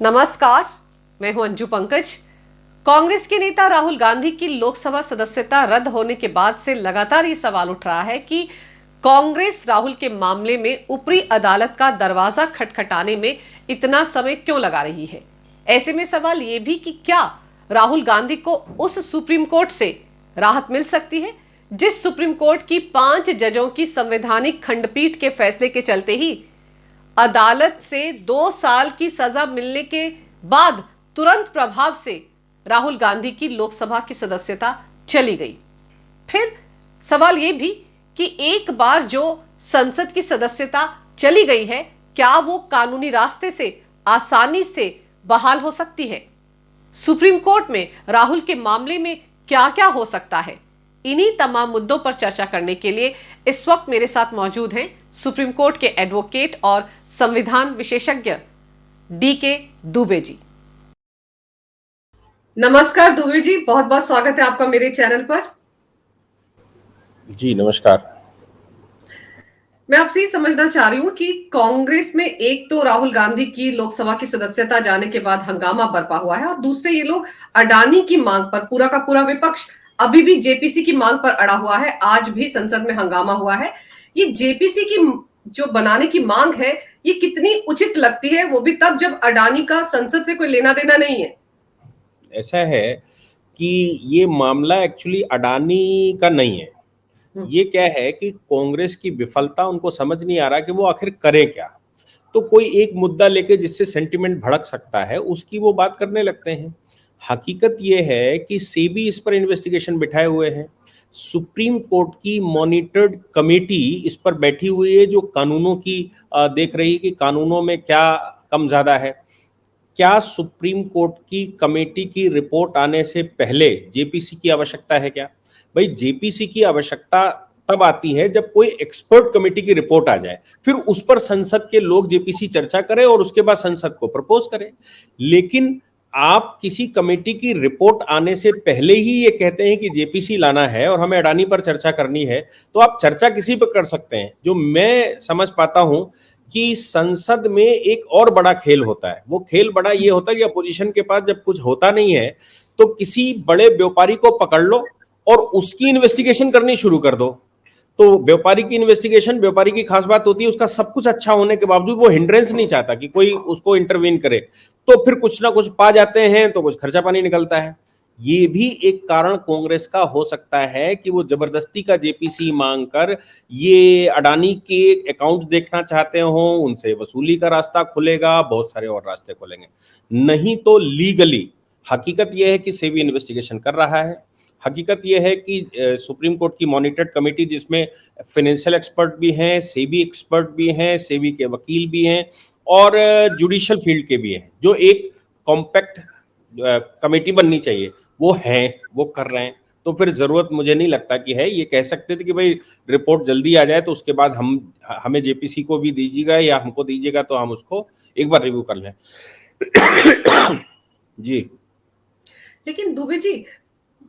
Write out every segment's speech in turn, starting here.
नमस्कार, मैं हूं अंजू पंकज। कांग्रेस के नेता राहुल गांधी की लोकसभा सदस्यता रद्द होने के बाद से लगातार ये सवाल उठ रहा है कि कांग्रेस राहुल के मामले में ऊपरी अदालत का दरवाजा खटखटाने में इतना समय क्यों लगा रही है। ऐसे में सवाल ये भी कि क्या राहुल गांधी को उस सुप्रीम कोर्ट से राहत मिल सकती है जिस सुप्रीम कोर्ट की 5 जजों की संवैधानिक खंडपीठ के फैसले के चलते ही अदालत से 2 साल की सजा मिलने के बाद तुरंत प्रभाव से राहुल गांधी की लोकसभा की सदस्यता चली गई। फिर सवाल यह भी कि एक बार जो संसद की सदस्यता चली गई है, क्या वो कानूनी रास्ते से आसानी से बहाल हो सकती है। सुप्रीम कोर्ट में राहुल के मामले में क्या क्या हो सकता है, इन्हीं तमाम मुद्दों पर चर्चा करने के लिए इस वक्त मेरे साथ मौजूद हैं सुप्रीम कोर्ट के एडवोकेट और संविधान विशेषज्ञ डीके दुबे जी। नमस्कार दुबे जी, बहुत बहुत स्वागत है आपका मेरे चैनल पर। जी नमस्कार। मैं आपसे ये समझना चाह रही हूं कि कांग्रेस में एक तो राहुल गांधी की लोकसभा की सदस्यता जाने के बाद हंगामा बरपा हुआ है और दूसरे ये लोग अडानी की मांग पर, पूरा का पूरा विपक्ष अभी भी जेपीसी की मांग पर अड़ा हुआ है। आज भी संसद में हंगामा हुआ है। ये जेपीसी की जो बनाने की मांग है, ये कितनी उचित लगती है, वो भी तब जब अडानी का संसद से कोई लेना देना नहीं है। ऐसा है कि ये मामला एक्चुअली अडानी का नहीं है। ये क्या है कि कांग्रेस की विफलता, उनको समझ नहीं आ रहा कि वो आखिर करे क्या। तो कोई एक मुद्दा लेके जिससे सेंटिमेंट भड़क सकता है उसकी वो बात करने लगते हैं। हकीकत ये है कि सेबी इस पर इन्वेस्टिगेशन बिठाए हुए है। सुप्रीम कोर्ट की मॉनिटर्ड कमेटी इस पर बैठी हुई है जो कानूनों की देख रही है कि कानूनों में क्या कम ज्यादा है। क्या सुप्रीम कोर्ट की कमेटी की रिपोर्ट आने से पहले जेपीसी की आवश्यकता है क्या? भाई जेपीसी की आवश्यकता तब आती है जब कोई एक्सपर्ट कमेटी की रिपोर्ट आ जाए, फिर उस पर संसद के लोग जेपीसी चर्चा करें और उसके बाद संसद को प्रपोज करें। लेकिन आप किसी कमेटी की रिपोर्ट आने से पहले ही ये कहते हैं कि जेपीसी लाना है और हमें अडानी पर चर्चा करनी है, तो आप चर्चा किसी पर कर सकते हैं। जो मैं समझ पाता हूं कि संसद में एक और बड़ा खेल होता है। वो खेल बड़ा ये होता है कि अपोजिशन के पास जब कुछ होता नहीं है तो किसी बड़े व्यापारी को पकड़ लो और उसकी इन्वेस्टिगेशन करनी शुरू कर दो। तो व्यापारी की इन्वेस्टिगेशन, व्यापारी की खास बात होती है उसका सब कुछ अच्छा होने के बावजूद वो हिंड्रेंस नहीं चाहता कि कोई उसको इंटरवीन करे। तो फिर कुछ ना कुछ पा जाते हैं तो कुछ खर्चा पानी निकलता है। ये भी एक कारण कांग्रेस का हो सकता है कि वो जबरदस्ती का जेपीसी मांग कर ये अडानी के अकाउंट देखना चाहते हो, उनसे वसूली का रास्ता खुलेगा, बहुत सारे और रास्ते खुलेंगे। नहीं तो लीगली हकीकत यह है कि सेबी इन्वेस्टिगेशन कर रहा है। हकीकत यह है कि सुप्रीम कोर्ट की मॉनिटर्ड कमेटी जिसमें फाइनेंशियल एक्सपर्ट भी हैं, सेबी एक्सपर्ट भी हैं, सेबी के वकील भी हैं और जुडिशियल फील्ड के भी हैं, जो एक कॉम्पैक्ट कमेटी बननी चाहिए वो हैं, वो कर रहे हैं। तो फिर जरूरत मुझे नहीं लगता कि है। ये कह सकते थे कि भाई रिपोर्ट जल्दी आ जाए तो उसके बाद हमें जेपीसी को भी दीजिएगा या हमको दीजिएगा तो हम उसको एक बार रिव्यू कर लें। जी लेकिन दुबे जी,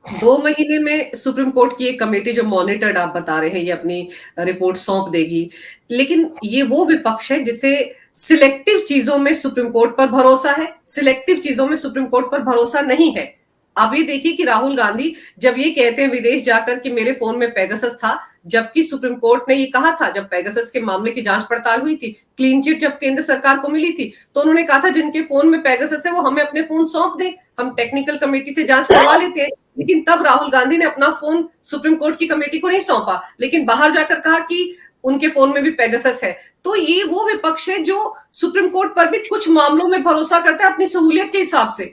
2 महीने में सुप्रीम कोर्ट की एक कमेटी जो मॉनिटर्ड आप बता रहे हैं, ये अपनी रिपोर्ट सौंप देगी। लेकिन ये वो विपक्ष है जिसे सिलेक्टिव चीजों में सुप्रीम कोर्ट पर भरोसा है, सिलेक्टिव चीजों में सुप्रीम कोर्ट पर भरोसा नहीं है। अब ये देखिए कि राहुल गांधी जब ये कहते हैं विदेश जाकर कि मेरे फोन में पेगासस था, जबकि सुप्रीम कोर्ट ने ये कहा था जब पेगासस के मामले की जांच पड़ताल हुई थी, क्लीन चिट जब केंद्र सरकार को मिली थी, तो उन्होंने कहा था जिनके फोन में पेगासस है वो हमें अपने फोन सौंप दें, हम टेक्निकल कमेटी से जांच करवा लेते हैं। लेकिन तब राहुल गांधी ने अपना फोन सुप्रीम कोर्ट की कमेटी को नहीं सौंपा, लेकिन बाहर जाकर कहा कि उनके फोन में भी पेगासस है। तो ये वो विपक्ष है जो सुप्रीम कोर्ट पर भी कुछ मामलों में भरोसा करता है अपनी सहूलियत के हिसाब से।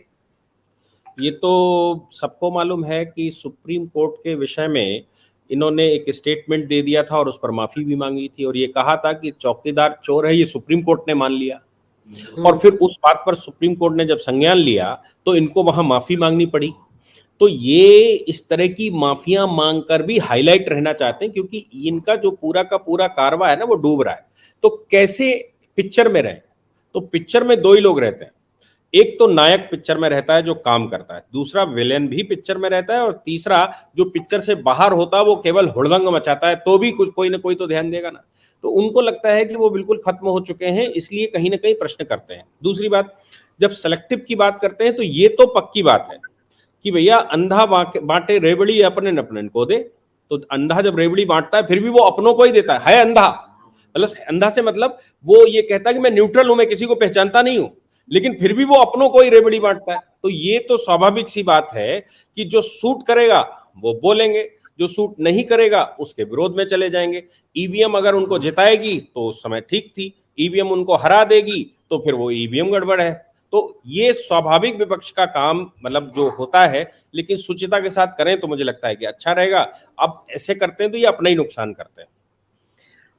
ये तो सबको मालूम है कि सुप्रीम कोर्ट के विषय में इन्होंने एक स्टेटमेंट दे दिया था और उस पर माफी भी मांगी थी और ये कहा था कि चौकीदार चोर है, ये सुप्रीम कोर्ट ने मान लिया। और फिर उस बात पर सुप्रीम कोर्ट ने जब संज्ञान लिया तो इनको वहां माफी मांगनी पड़ी। तो ये इस तरह की माफिया मांग कर भी हाईलाइट रहना चाहते हैं क्योंकि इनका जो पूरा का पूरा कारवा है ना वो डूब रहा है। तो कैसे पिक्चर में रहे? तो पिक्चर में दो ही लोग रहते हैं। एक तो नायक पिक्चर में रहता है जो काम करता है, दूसरा विलेन भी पिक्चर में रहता है और तीसरा जो पिक्चर से बाहर होता है वो केवल हुड़दंग मचाता है, तो भी कुछ कोई ना कोई तो ध्यान देगा ना। तो उनको लगता है कि वो बिल्कुल खत्म हो चुके हैं, इसलिए कहीं ना कहीं प्रश्न करते हैं। दूसरी बात, जब सेलेक्टिव की बात करते हैं तो ये तो पक्की बात है कि भैया अंधा बांटे रेवड़ी अपने अपने को दे। तो अंधा जब रेवड़ी बांटता है फिर भी वो अपनों को ही देता है अंधा। मतलब अंधा से मतलब वो ये कहता है कि मैं न्यूट्रल हूं, मैं किसी को पहचानता नहीं हूं, लेकिन फिर भी वो अपनों को ही रेवड़ी बांटता है। तो ये तो स्वाभाविक सी बात है कि जो सूट करेगा वो बोलेंगे, जो सूट नहीं करेगा उसके विरोध में चले जाएंगे। ईवीएम अगर उनको जिताएगी तो उस समय ठीक थी, ईवीएम उनको हरा देगी तो फिर वो ईवीएम गड़बड़ है। तो ये स्वाभाविक विपक्ष का काम मतलब जो होता है, लेकिन सुचिता के साथ करें तो मुझे लगता है कि अच्छा रहेगा। अब ऐसे करते हैं तो ये अपना ही नुकसान करते हैं।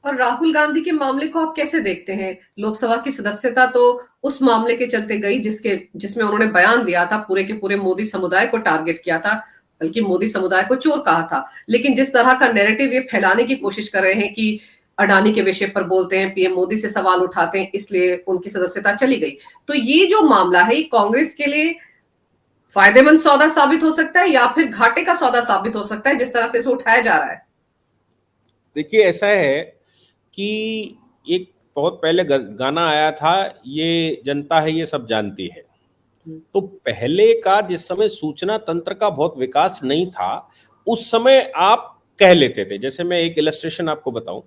और राहुल गांधी के मामले को आप कैसे देखते हैं? लोकसभा की सदस्यता तो उस मामले के चलते गई जिसमें उन्होंने बयान दिया था, पूरे के पूरे मोदी समुदाय को टारगेट किया था, बल्कि मोदी समुदाय को चोर कहा था। लेकिन जिस तरह का नैरेटिव ये फैलाने की कोशिश कर रहे हैं कि अडानी के विषय पर बोलते हैं, पीएम मोदी से सवाल उठाते हैं, इसलिए उनकी सदस्यता चली गई। तो ये जो मामला है, ये कांग्रेस के लिए फायदेमंद सौदा साबित हो सकता है या फिर घाटे का सौदा साबित हो सकता है, जिस तरह से इसे उठाया जा रहा है? देखिए ऐसा है कि एक बहुत पहले गाना आया था, ये जनता है ये सब जानती है। तो पहले का जिस समय सूचना तंत्र का बहुत विकास नहीं था, उस समय आप कह लेते थे। जैसे मैं एक इलस्ट्रेशन आपको बताऊं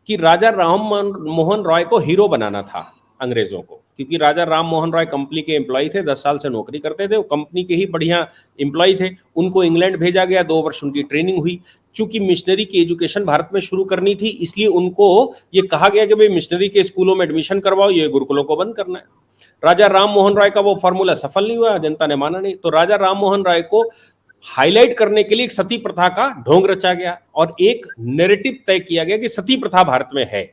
कि राजा राम मोहन रॉय को हीरो बनाना था अंग्रेजों को, क्योंकि राजा राम मोहन रॉय कंपनी के एम्प्लॉय थे, 10 साल से नौकरी करते थे, वो कंपनी के ही बढ़िया एम्प्लॉय थे। उनको इंग्लैंड भेजा गया, 2 वर्ष उनकी ट्रेनिंग हुई। चूंकि मिशनरी की एजुकेशन भारत में शुरू करनी थी, इसलिए उनको ये कहा गया कि भाई मिशनरी के स्कूलों में एडमिशन करवाओ, ये गुरुकुलों को बंद करना है। राजा राम मोहन राय का वो फॉर्मूला सफल नहीं हुआ, जनता ने माना नहीं। तो राजा राम मोहन राय को हाईलाइट करने के लिए एक सती प्रथा का ढोंग रचा गया और एक नैरेटिव तय किया गया कि सती प्रथा भारत में है।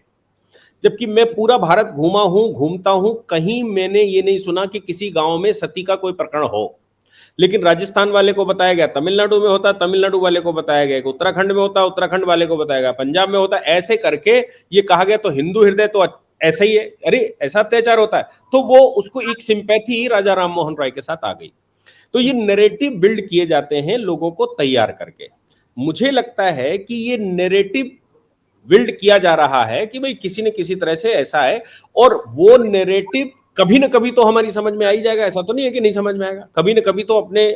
जबकि मैं पूरा भारत घूमता हूं, कहीं मैंने ये नहीं सुना कि किसी गांव में सती का कोई प्रकरण हो। लेकिन राजस्थान वाले को बताया गया तमिलनाडु में होता, तमिलनाडु वाले को बताया गया कि उत्तराखंड में होता, उत्तराखंड वाले को बताया गया पंजाब में होता। ऐसे करके ये कहा गया तो हिंदू हृदय तो ऐसा ही है, अरे ऐसा अत्याचार होता है। तो वो उसको एक सिंपैथी राजा राम मोहन राय के साथ आ गई। तो ये नैरेटिव बिल्ड किए जाते हैं लोगों को तैयार करके। मुझे लगता है कि ये नैरेटिव बिल्ड किया जा रहा है कि भाई किसी न किसी तरह से ऐसा है, और वो नैरेटिव कभी न कभी तो हमारी समझ में आ ही जाएगा। ऐसा तो नहीं है कि नहीं समझ में आएगा, कभी न कभी तो अपने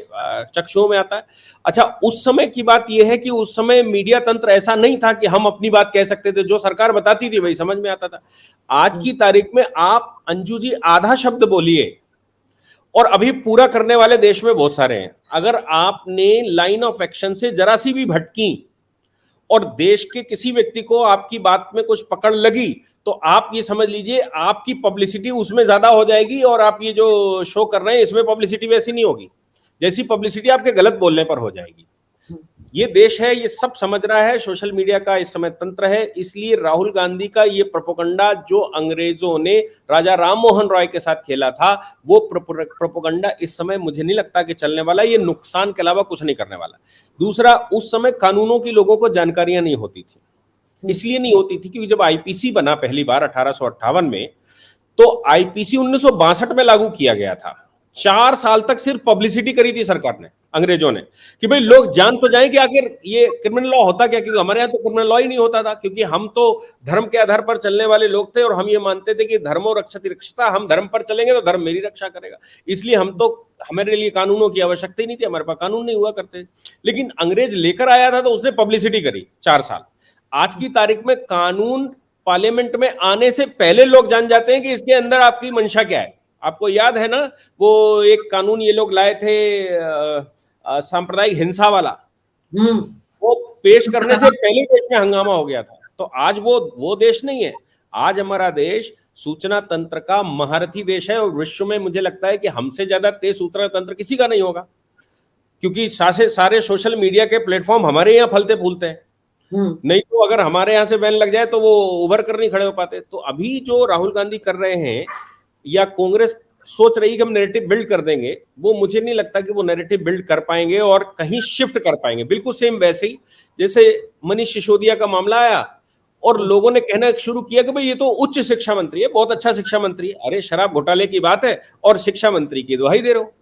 चक्षुओं में आता है। अच्छा, उस समय की बात यह है कि उस समय मीडिया तंत्र ऐसा नहीं था कि हम अपनी बात कह सकते थे, जो सरकार बताती थी वही समझ में आता था। आज की तारीख में आप अंजू जी आधा शब्द बोलिए और अभी पूरा करने वाले देश में बहुत सारे हैं। अगर आपने लाइन ऑफ एक्शन से जरा सी भी भटकी और देश के किसी व्यक्ति को आपकी बात में कुछ पकड़ लगी, तो आप ये समझ लीजिए आपकी पब्लिसिटी उसमें ज्यादा हो जाएगी, और आप ये जो शो कर रहे हैं इसमें पब्लिसिटी वैसी नहीं होगी जैसी पब्लिसिटी आपके गलत बोलने पर हो जाएगी। ये देश है, ये सब समझ रहा है, सोशल मीडिया का इस समय तंत्र है। इसलिए राहुल गांधी का ये प्रोपोगंडा जो अंग्रेजों ने राजा राम मोहन रॉय के साथ खेला था, वो प्रोपोगंडा इस समय मुझे नहीं लगता कि चलने वाला। ये नुकसान के अलावा कुछ नहीं करने वाला। दूसरा, उस समय कानूनों की लोगों को जानकारियां नहीं होती थी। इसलिए नहीं होती थी क्योंकि जब आईपीसी बना पहली बार 1858 में, तो आईपीसी 1962 में लागू किया गया था। 4 साल तक सिर्फ पब्लिसिटी करी थी सरकार ने, अंग्रेजों ने, कि भाई लोग जान तो जाएं कि आखिर ये क्रिमिनल लॉ होता क्या। क्योंकि हमारे यहाँ तो क्रिमिनल लॉ ही नहीं होता था, क्योंकि हम तो धर्म के आधार पर चलने वाले लोग थे और हम ये मानते थे कि धर्मो रक्षति रक्षता, हम धर्म पर चलेंगे तो धर्म मेरी रक्षा करेगा। इसलिए हमारे लिए कानूनों की आवश्यकता ही नहीं थी, हमारे पास कानून नहीं हुआ करते। लेकिन अंग्रेज लेकर आया था तो उसने पब्लिसिटी करी 4 साल। आज की तारीख में कानून पार्लियामेंट में आने से पहले लोग जान जाते हैं कि इसके अंदर आपकी मंशा क्या है। आपको याद है ना, वो एक कानून ये लोग लाए थे सांप्रदायिक हिंसा वाला, वो पेश करने से पहले देश में हंगामा हो गया था। तो आज वो देश नहीं है। आज हमारा देश सूचना तंत्र का महारथी देश है, और विश्व में मुझे लगता है कि हमसे ज्यादा तेज सूचना तंत्र किसी का नहीं होगा, क्योंकि सारे सोशल मीडिया के प्लेटफॉर्म हमारे यहाँ फलते फूलते हैं। नहीं तो अगर हमारे यहाँ से बैन लग जाए तो वो उभर कर नहीं खड़े हो पाते। तो अभी जो राहुल गांधी कर रहे हैं या कांग्रेस सोच रही है कि हम नैरेटिव बिल्ड कर देंगे, वो मुझे नहीं लगता कि वो नैरेटिव बिल्ड कर पाएंगे और कहीं शिफ्ट कर पाएंगे। बिल्कुल सेम वैसे ही जैसे मनीष सिसोदिया का मामला आया और लोगों ने कहना शुरू किया कि भाई ये तो उच्च शिक्षा मंत्री है, बहुत अच्छा शिक्षा मंत्री है। अरे शराब घोटाले की बात है और शिक्षा मंत्री की दुहाई दे रहे हो।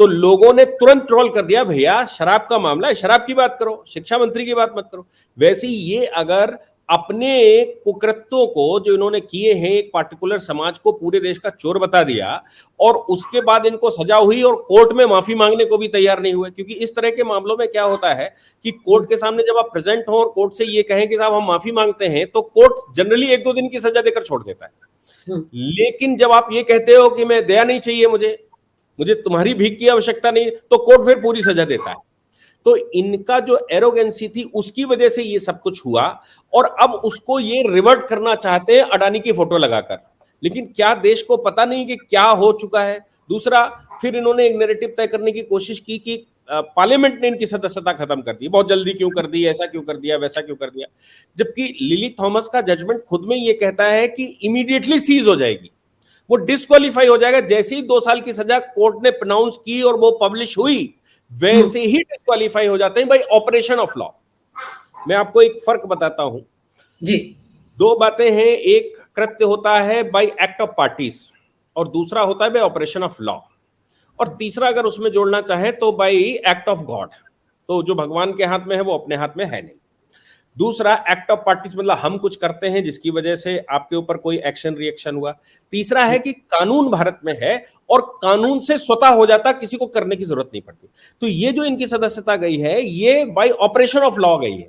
तो लोगों ने तुरंत ट्रोल कर दिया, भैया शराब का मामला है, शराब की बात करो, शिक्षा मंत्री की बात मत करो। वैसे ही ये अगर अपने कुकृत्यों को जो इन्होंने किए हैं, एक पार्टिकुलर समाज को पूरे देश का चोर बता दिया, और उसके बाद इनको सजा हुई और कोर्ट में माफी मांगने को भी तैयार नहीं हुए। क्योंकि इस तरह के मामलों में क्या होता है कि कोर्ट के सामने जब आप प्रेजेंट हो और कोर्ट से ये कहें कि साहब हम माफी मांगते हैं, तो कोर्ट जनरली 1-2 दिन की सजा देकर छोड़ देता है। लेकिन जब आप ये कहते हो कि मैं दया नहीं चाहिए, मुझे तुम्हारी भीख की आवश्यकता नहीं, तो कोर्ट फिर पूरी सजा देता है। तो इनका जो एरोगेंसी थी उसकी वजह से ये सब कुछ हुआ, और अब उसको ये रिवर्ट करना चाहते हैं अडानी की फोटो लगाकर। लेकिन क्या देश को पता नहीं कि क्या हो चुका है? दूसरा, फिर इन्होंने एक नैरेटिव तय करने की कोशिश की कि पार्लियामेंट ने इनकी सदस्यता खत्म कर दी, बहुत जल्दी क्यों कर दी, ऐसा क्यों कर दिया, वैसा क्यों कर दिया, जबकि लिली थॉमस का जजमेंट खुद में ये कहता है कि इमीडिएटली सीज हो जाएगी, वो डिस्क्वालीफाई हो जाएगा। जैसे ही 2 साल की सजा कोर्ट ने प्रोनाउंस की और वो पब्लिश हुई, वैसे ही डिस्क्वालीफाई हो जाते हैं बाय ऑपरेशन ऑफ लॉ। मैं आपको एक फर्क बताता हूं जी। 2 बातें हैं, एक कृत्य होता है बाय एक्ट ऑफ पार्टीज और दूसरा होता है बाय ऑपरेशन ऑफ लॉ, और तीसरा अगर उसमें जोड़ना चाहे तो बाय एक्ट ऑफ गॉड। तो जो भगवान के हाथ में है वो अपने हाथ में है नहीं। दूसरा, एक्ट ऑफ पार्टीज मतलब हम कुछ करते हैं जिसकी वजह से आपके ऊपर कोई एक्शन रिएक्शन हुआ। तीसरा है कि कानून भारत में है और कानून से स्वतः हो जाता, किसी को करने की जरूरत नहीं पड़ती। तो ये जो इनकी सदस्यता गई है, ये बाय ऑपरेशन ऑफ लॉ गई है।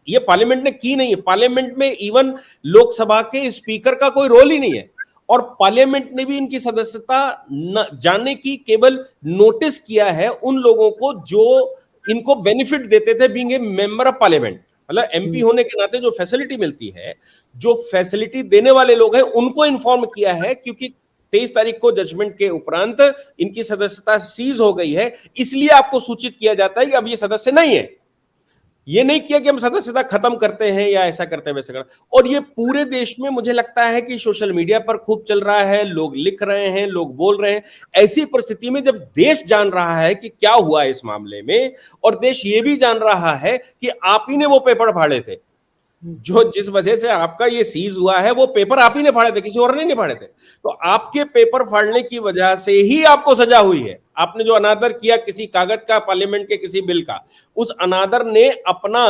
ये पार्लियामेंट ने की नहीं है। पार्लियामेंट में इवन लोकसभा के स्पीकर का कोई रोल ही नहीं है, और पार्लियामेंट ने भी इनकी सदस्यता न जाने की केवल नोटिस किया है उन लोगों को जो इनको बेनिफिट देते थे being a member of parliament. मतलब एमपी होने के नाते जो फैसिलिटी मिलती है, जो फैसिलिटी देने वाले लोग हैं उनको इन्फॉर्म किया है, क्योंकि 23 तारीख को जजमेंट के उपरांत इनकी सदस्यता सीज हो गई है, इसलिए आपको सूचित किया जाता है कि अब ये सदस्य नहीं है। ये नहीं किया कि हम सदस्यता खत्म करते हैं या ऐसा करते हैं वैसा करते हैं। और ये पूरे देश में मुझे लगता है कि सोशल मीडिया पर खूब चल रहा है, लोग लिख रहे हैं, लोग बोल रहे हैं। ऐसी परिस्थिति में जब देश जान रहा है कि क्या हुआ इस मामले में, और देश ये भी जान रहा है कि आप ही ने वो पेपर फाड़े थे, जो जिस वजह से आपका ये सीज हुआ है, वो पेपर आप ही ने फाड़े थे, किसी और ने नहीं फाड़े थे। तो आपके पेपर फाड़ने की वजह से ही आपको सजा हुई है। आपने जो अनादर किया किसी कागज का, पार्लियामेंट के किसी बिल का, उस अनादर ने अपना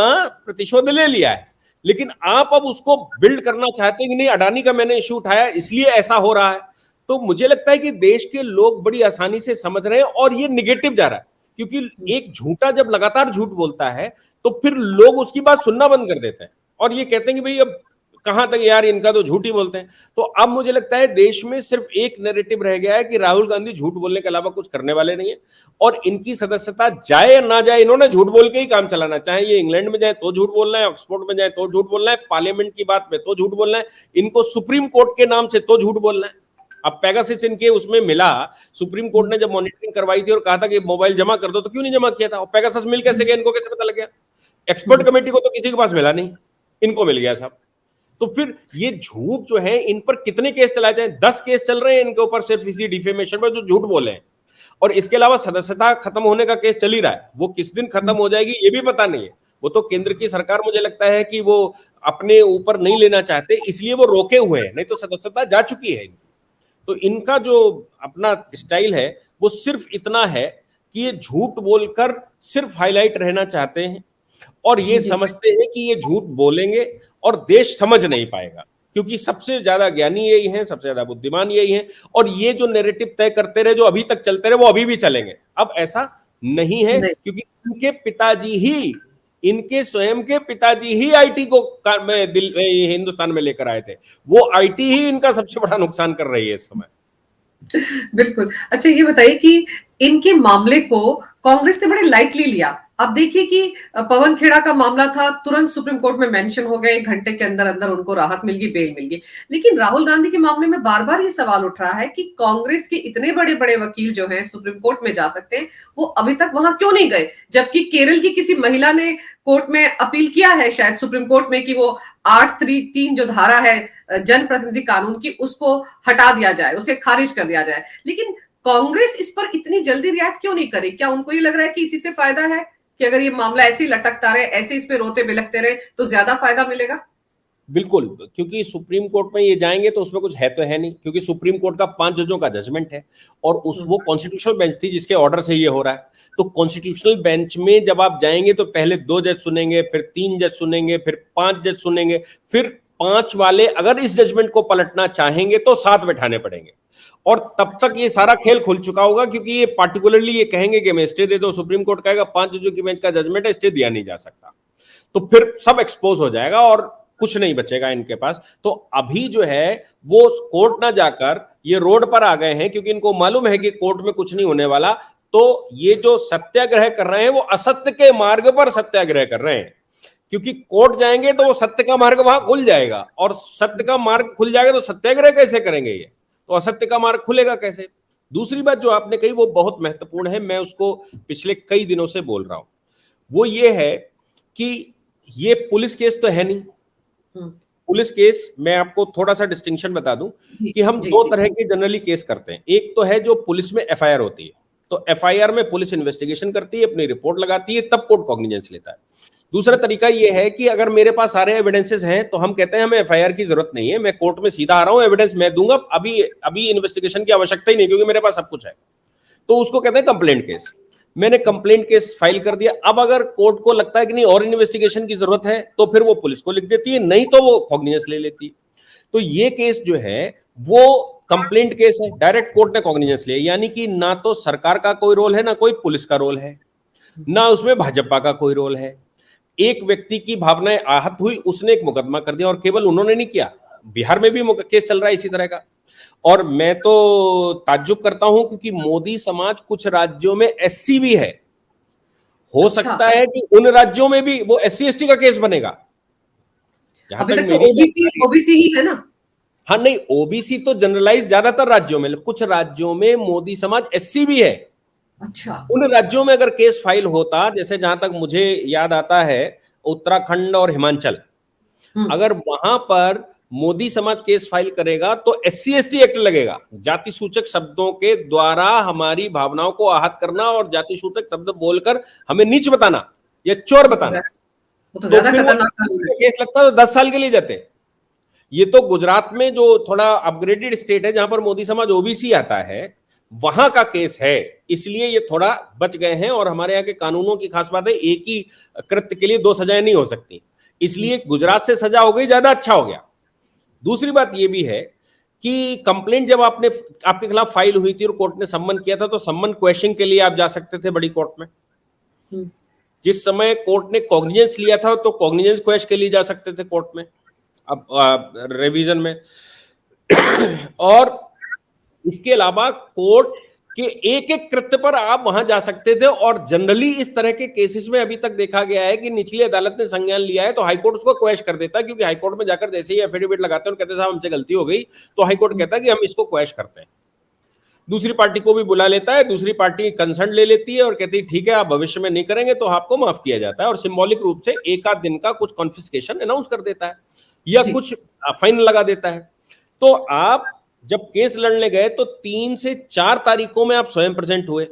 प्रतिशोध ले लिया है। लेकिन आप अब उसको बिल्ड करना चाहते हैं कि नहीं, अडानी का मैंने इश्यू उठाया इसलिए ऐसा हो रहा है। तो मुझे लगता है कि देश के लोग बड़ी आसानी से समझ रहे हैं, और ये निगेटिव जा रहा है। क्योंकि एक झूठा जब लगातार झूठ बोलता है तो फिर लोग उसकी बात सुनना बंद कर देते हैं, और ये कहते हैं कि भाई अब कहां तक यार, इनका तो झूठ ही बोलते हैं। तो अब मुझे लगता है देश में सिर्फ एक नैरेटिव रह गया है कि राहुल गांधी झूठ बोलने के अलावा कुछ करने वाले नहीं है, और इनकी सदस्यता जाए या ना जाए, इन्होंने झूठ बोल के ही काम चलाना। चाहे ये इंग्लैंड में जाए तो झूठ बोलना है, ऑक्सफोर्ड में जाए तो झूठ बोलना है, पार्लियामेंट की बात में तो झूठ बोलना है, इनको सुप्रीम कोर्ट के नाम से तो झूठ बोलना है। अब पेगासस इनके उसमें मिला, सुप्रीम कोर्ट ने जब मॉनिटरिंग करवाई थी और कहा था कि मोबाइल जमा कर दो, तो क्यों नहीं जमा किया था? और पेगासस मिल कैसे गया, इनको कैसे पता लग गया? एक्सपर्ट कमेटी को तो किसी के पास मिला नहीं, इनको मिल गया साहब। तो फिर ये झूठ जो है, इन पर कितने केस चलाए जाए? 10 केस चल रहे हैं इनके ऊपर सिर्फ इसी डिफेमेशन पर, जो झूठ बोले हैं। और इसके अलावा सदस्यता खत्म होने का केस चल ही रहा है, वो किस दिन खत्म हो जाएगी ये भी पता नहीं है। वो तो केंद्र की सरकार, मुझे लगता है कि वो अपने ऊपर नहीं लेना चाहते, इसलिए वो रोके हुए हैं, नहीं तो सदस्यता जा चुकी है। तो इनका जो अपना स्टाइल है वो सिर्फ इतना है कि ये झूठ बोलकर सिर्फ हाईलाइट रहना चाहते हैं, और ये समझते हैं कि ये झूठ बोलेंगे और देश समझ नहीं पाएगा, क्योंकि सबसे ज्यादा ज्ञानी यही हैं, सबसे ज्यादा बुद्धिमान यही हैं, और ये जो नैरेटिव तय करते रहे, जो अभी तक चलते रहे, वो अभी भी चलेंगे। अब ऐसा नहीं है, क्योंकि इनके पिताजी ही, इनके स्वयं के पिताजी ही आईटी को हिंदुस्तान में लेकर आए थे। वो आईटी ही इनका सबसे बड़ा नुकसान कर रही है इस समय। बिल्कुल। अच्छा, ये बताइए कि इनके मामले को कांग्रेस ने बड़े लाइटली लिया। आप देखिए कि पवन खेड़ा का मामला था, तुरंत सुप्रीम कोर्ट में मेंशन हो गए, 1 घंटे के अंदर अंदर उनको राहत मिल गई, बेल मिल गई। लेकिन राहुल गांधी के मामले में बार बार ये सवाल उठ रहा है कि कांग्रेस के इतने बड़े बड़े वकील जो हैं सुप्रीम कोर्ट में जा सकते हैं, वो अभी तक वहां क्यों नहीं गए? जबकि केरल की किसी महिला ने कोर्ट में अपील किया है, शायद सुप्रीम कोर्ट में, कि वो 8(3) जो धारा है जनप्रतिनिधि कानून की, उसको हटा दिया जाए, उसे खारिज कर दिया जाए। लेकिन कांग्रेस इस पर इतनी जल्दी रिएक्ट क्यों नहीं करे? क्या उनको ये लग रहा है कि इसी से फायदा है कि अगर ये मामला ऐसे ही लटकता रहे, ऐसे इस पे रोते बिलखते रहे, तो ज्यादा फायदा मिलेगा? बिल्कुल, क्योंकि सुप्रीम कोर्ट में ये जाएंगे तो उसमें कुछ है तो है नहीं, क्योंकि सुप्रीम कोर्ट का 5 जजों का जजमेंट है और उस वो कॉन्स्टिट्यूशनल बेंच थी जिसके ऑर्डर से ये हो रहा है। तो कॉन्स्टिट्यूशनल बेंच में जब आप जाएंगे तो पहले 2 जज सुनेंगे, फिर 3 जज सुनेंगे, फिर 5 जज सुनेंगे, फिर 5 वाले अगर इस जजमेंट को पलटना चाहेंगे तो 7 बैठाने पड़ेंगे। और तब तक ये सारा खेल खुल चुका होगा, क्योंकि ये पार्टिकुलरली ये कहेंगे कि हमें स्टे दे दो, सुप्रीम कोर्ट कहेगा 5 जजों की बेंच का जजमेंट है, स्टे दिया नहीं जा सकता। तो फिर सब एक्सपोज हो जाएगा और कुछ नहीं बचेगा इनके पास। तो अभी जो है वो कोर्ट ना जाकर ये रोड पर आ गए हैं, क्योंकि इनको मालूम है कि कोर्ट में कुछ नहीं होने वाला। तो ये जो सत्याग्रह कर रहे हैं वो असत्य के मार्ग पर सत्याग्रह कर रहे हैं, क्योंकि कोर्ट जाएंगे तो वो सत्य का मार्ग वहां खुल जाएगा, और सत्य का मार्ग खुल जाएगा तो सत्याग्रह कैसे करेंगे ये, तो असत्य का मार्ग खुलेगा कैसे। दूसरी बात जो आपने कही वो बहुत महत्वपूर्ण है, मैं उसको पिछले कई दिनों से बोल रहा हूं, वो ये है कि ये पुलिस केस तो है नहीं। पुलिस केस मैं आपको थोड़ा सा डिस्टिंक्शन बता दूं कि हम दो तरह के जनरली केस करते हैं। एक तो है जो पुलिस में एफआईआर होती है, तो एफआईआर में पुलिस इन्वेस्टिगेशन करती है, अपनी रिपोर्ट लगाती है, तब कोर्ट कॉग्निजेंस लेता है। दूसरा तरीका यह है कि अगर मेरे पास सारे एविडेंसेस हैं तो हम कहते हैं हमें एफआईआर की जरूरत नहीं है, मैं कोर्ट में सीधा आ रहा हूं, एविडेंस मैं दूंगा, अभी अभी इन्वेस्टिगेशन की आवश्यकता ही नहीं क्योंकि मेरे पास सब कुछ है। तो उसको कहते हैं कंप्लेंट केस। मैंने कंप्लेंट केस फाइल कर दिया, अब अगर कोर्ट को लगता है कि नहीं और इन्वेस्टिगेशन की जरूरत है तो फिर वो पुलिस को लिख देती है, नहीं तो वो कॉग्निजेंस ले लेती है। तो ये केस जो है वो कंप्लेंट केस है, डायरेक्ट कोर्ट ने कॉग्निजेंस लिया, यानी कि ना तो सरकार का कोई रोल है ना कोई पुलिस का रोल है, ना उसमें भाजपा का कोई रोल है। एक व्यक्ति की भावनाएं आहत हुई, उसने एक मुकदमा कर दिया, और केवल उन्होंने नहीं किया, बिहार में भी केस चल रहा है इसी तरह का। और मैं तो ताज्जुब करता हूं क्योंकि मोदी समाज कुछ राज्यों में एससी भी है, हो सकता है कि उन राज्यों में भी वो एससी एसटी का केस बनेगा। अभी तक तो ओबीसी ही है ना। हाँ नहीं, ओबीसी तो जनरलाइज ज्यादातर राज्यों में, कुछ राज्यों में मोदी समाज एससी भी है। अच्छा, उन राज्यों में अगर केस फाइल होता, जैसे जहां तक मुझे याद आता है उत्तराखंड और हिमाचल, अगर वहां पर मोदी समाज केस फाइल करेगा तो एससी एसटी एक्ट लगेगा, जाति सूचक शब्दों के द्वारा हमारी भावनाओं को आहत करना और जाति सूचक शब्द बोलकर हमें नीच बताना या चोर बताना, तो फिर वो केस लगता है तो 10 साल के लिए जाते। ये तो गुजरात में जो थोड़ा अपग्रेडेड स्टेट है जहां पर मोदी समाज ओबीसी आता है, वहां का केस है, इसलिए ये थोड़ा बच गए हैं। और हमारे यहाँ के कानूनों की खास बात है, एक ही कृत्य के लिए 2 सजाएं नहीं हो सकती, इसलिए गुजरात से सजा हो गई, ज्यादा अच्छा हो गया। दूसरी बात यह भी है कि कंप्लेंट जब आपके खिलाफ फाइल हुई थी और कोर्ट ने सम्मन किया था, तो सम्मन क्वेश्चन के लिए आप जा सकते थे बड़ी कोर्ट में। जिस समय कोर्ट ने कॉग्निजेंस लिया था तो कॉग्निजेंस क्वेश्चन के लिए जा सकते थे कोर्ट में, अब रिवीजन में। और इसके अलावा कोर्ट के एक एक कृत्य पर आप वहां जा सकते थे। और जनरली इस तरह के केसेस में अभी तक देखा गया है कि निचली अदालत ने संज्ञान लिया है तो हाईकोर्ट उसको क्वेश कर देता है, क्योंकि हाईकोर्ट में जाकर जैसे ही एफिडेविट लगाते हैं और कहते हैं साहब हमसे गलती हो गई, तो हाईकोर्ट कहता है कि हम इसको क्वेश करते हैं। दूसरी पार्टी को भी बुला लेता है, दूसरी पार्टी कंसर्न ले लेती है और कहती है ठीक है आप भविष्य में नहीं करेंगे तो आपको माफ किया जाता है, और सिंबॉलिक रूप से एक आध दिन का कुछ कॉन्फिस्केशन अनाउंस कर देता है या कुछ फाइन लगा देता है। तो आप जब केस लड़ने गए तो 3 से 4 तारीखों में आप स्वयं प्रेजेंट हुए।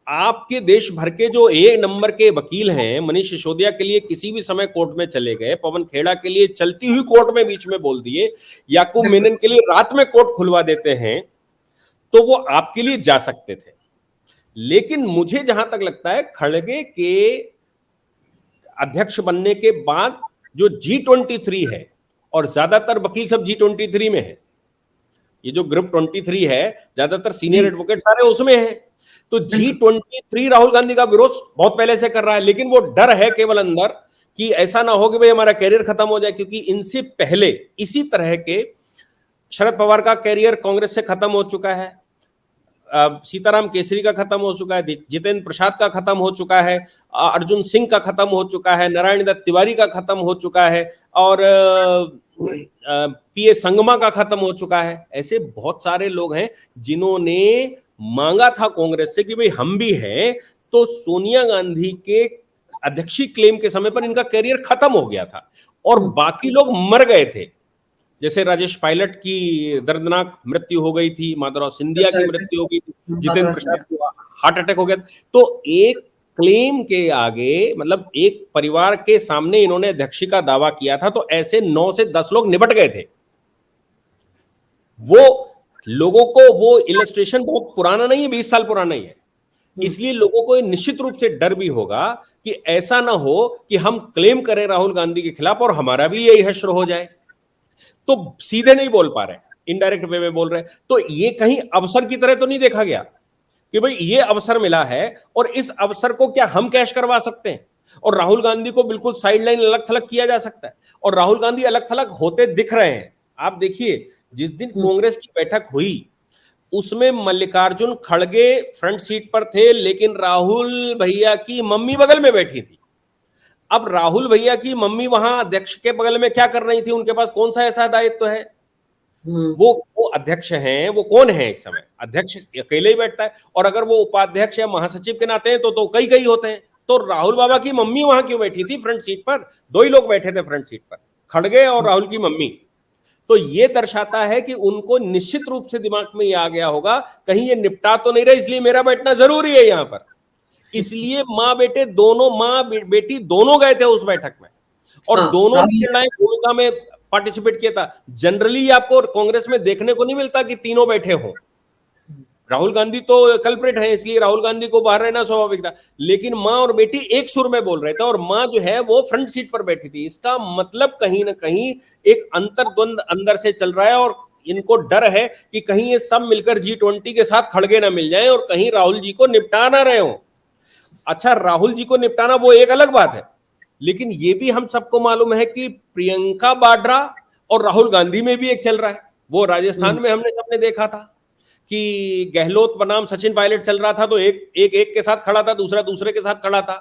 आपके देश भर के जो ए नंबर के वकील हैं, मनीष सिसोदिया के लिए किसी भी समय कोर्ट में चले गए, पवन खेड़ा के लिए चलती हुई कोर्ट में बीच में बोल दिए, याकूब मेनन के लिए रात में कोर्ट खुलवा देते हैं, तो वो आपके लिए जा सकते थे। लेकिन मुझे जहां तक लगता है खड़गे के अध्यक्ष बनने के बाद जो G23 है, और ज्यादातर वकील सब G23 में है, ये जो ग्रुप 23 है ज्यादातर सीनियर एडवोकेट सारे उसमें हैं, तो G23 राहुल गांधी का विरोध बहुत पहले से कर रहा है। लेकिन वो डर है केवल अंदर कि ऐसा ना हो कि भाई हमारा कैरियर खत्म हो जाए, क्योंकि इनसे पहले इसी तरह के शरद पवार का कैरियर कांग्रेस से खत्म हो चुका है, सीताराम केसरी का खत्म हो चुका है, जितेंद्र प्रसाद का खत्म हो चुका है, अर्जुन सिंह का खत्म हो चुका है, नारायण दत्त तिवारी का खत्म हो चुका है, और पीए संगमा का खत्म हो चुका है। ऐसे बहुत सारे लोग हैं जिन्होंने मांगा था कांग्रेस से कि भाई हम भी हैं, तो सोनिया गांधी के अध्यक्षीय क्लेम के समय पर इनका कैरियर खत्म हो गया था और बाकी लोग मर गए थे। जैसे राजेश पायलट की दर्दनाक मृत्यु हो गई थी, माधवराव सिंधिया की मृत्यु हो गई थी, जितेंद्र प्रसाद को हार्ट अटैक हो गया। तो एक क्लेम के आगे, मतलब एक परिवार के सामने इन्होंने अध्यक्षी का दावा किया था, तो ऐसे 9 से 10 लोग निपट गए थे। वो लोगों को, वो इलस्ट्रेशन बहुत पुराना नहीं है, 20 साल पुराना ही है, इसलिए लोगों को निश्चित रूप से डर भी होगा कि ऐसा ना हो कि हम क्लेम करें राहुल गांधी के खिलाफ और हमारा भी यही हश्र हो जाए। तो सीधे नहीं बोल पा रहे, इनडायरेक्ट वे में बोल रहे हैं। तो ये कहीं अवसर की तरह तो नहीं देखा गया कि भाई ये अवसर मिला है और इस अवसर को क्या हम कैश करवा सकते हैं, और राहुल गांधी को बिल्कुल साइडलाइन अलग थलग किया जा सकता है। और राहुल गांधी अलग थलग होते दिख रहे हैं। आप देखिए, जिस दिन कांग्रेस की बैठक हुई उसमें मल्लिकार्जुन खड़गे फ्रंट सीट पर थे, लेकिन राहुल भैया की मम्मी बगल में बैठी थी। अब राहुल भैया की मम्मी वहां अध्यक्ष के बगल में क्या कर रही थी? उनके पास कौन सा ऐसा दायित्व है? वो अध्यक्ष हैं, वो कौन है इस समय? अध्यक्ष अकेले ही बैठता है, और अगर वो उपाध्यक्ष या महासचिव के नाते हैं तो कई कई होते हैं। तो राहुल बाबा की मम्मी वहां क्यों बैठी थी फ्रंट सीट पर? 2 ही लोग बैठे थे फ्रंट सीट पर, खड़गे और राहुल की मम्मी। तो ये दर्शाता है कि उनको निश्चित रूप से दिमाग में ये आ गया होगा, कहीं ये निपटा तो नहीं रहे, इसलिए मेरा बैठना जरूरी है यहां पर। इसलिए माँ बेटी दोनों गए थे उस बैठक में, और दोनों निर्णायक भूमिका में पार्टिसिपेट किया था। जनरली आपको कांग्रेस में देखने को नहीं मिलता कि तीनों बैठे हों। राहुल गांधी तो कल्प्रिट है, इसलिए राहुल गांधी को बाहर रहना स्वाभाविक था, लेकिन माँ और बेटी एक सुर में बोल रहे थे, और माँ जो है वो फ्रंट सीट पर बैठी थी। इसका मतलब कहीं ना कहीं एक अंतर्द्वंद अंदर से चल रहा है, और इनको डर है कि कहीं ये सब मिलकर G20 के साथ खड़गे ना मिल जाएं और कहीं राहुल जी को निपटा ना रहे हो। अच्छा, राहुल जी को निपटाना वो एक अलग बात है, लेकिन ये भी हम सबको मालूम है कि प्रियंका वाड्रा और राहुल गांधी में भी एक चल रहा है। वो राजस्थान में हमने सबने देखा था कि गहलोत बनाम सचिन पायलट चल रहा था, तो एक के साथ खड़ा था, दूसरा दूसरे के साथ खड़ा था,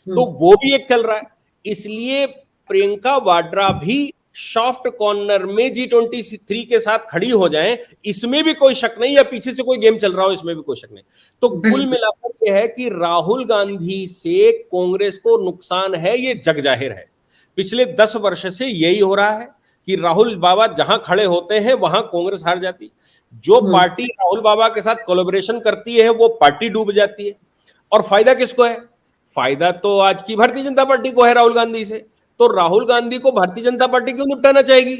तो वो भी एक चल रहा है। इसलिए प्रियंका वाड्रा भी सॉफ्ट कॉर्नर में G23 के साथ खड़ी हो जाएं, इसमें भी कोई शक नहीं, या पीछे से कोई गेम चल रहा हो इसमें भी कोई शक नहीं। तो कुल मिलाकर यह है कि राहुल गांधी से कांग्रेस को नुकसान है, ये जग जाहिर है। पिछले 10 वर्ष से यही हो रहा है कि राहुल बाबा जहां खड़े होते हैं वहां कांग्रेस हार जाती। जो पार्टी राहुल बाबा के साथ कोलैबोरेशन करती है वो पार्टी डूब जाती है। और फायदा किसको है? फायदा तो आज की भारतीय जनता पार्टी को है राहुल गांधी से। तो राहुल गांधी को भारतीय जनता पार्टी क्यों निपटाना चाहेगी?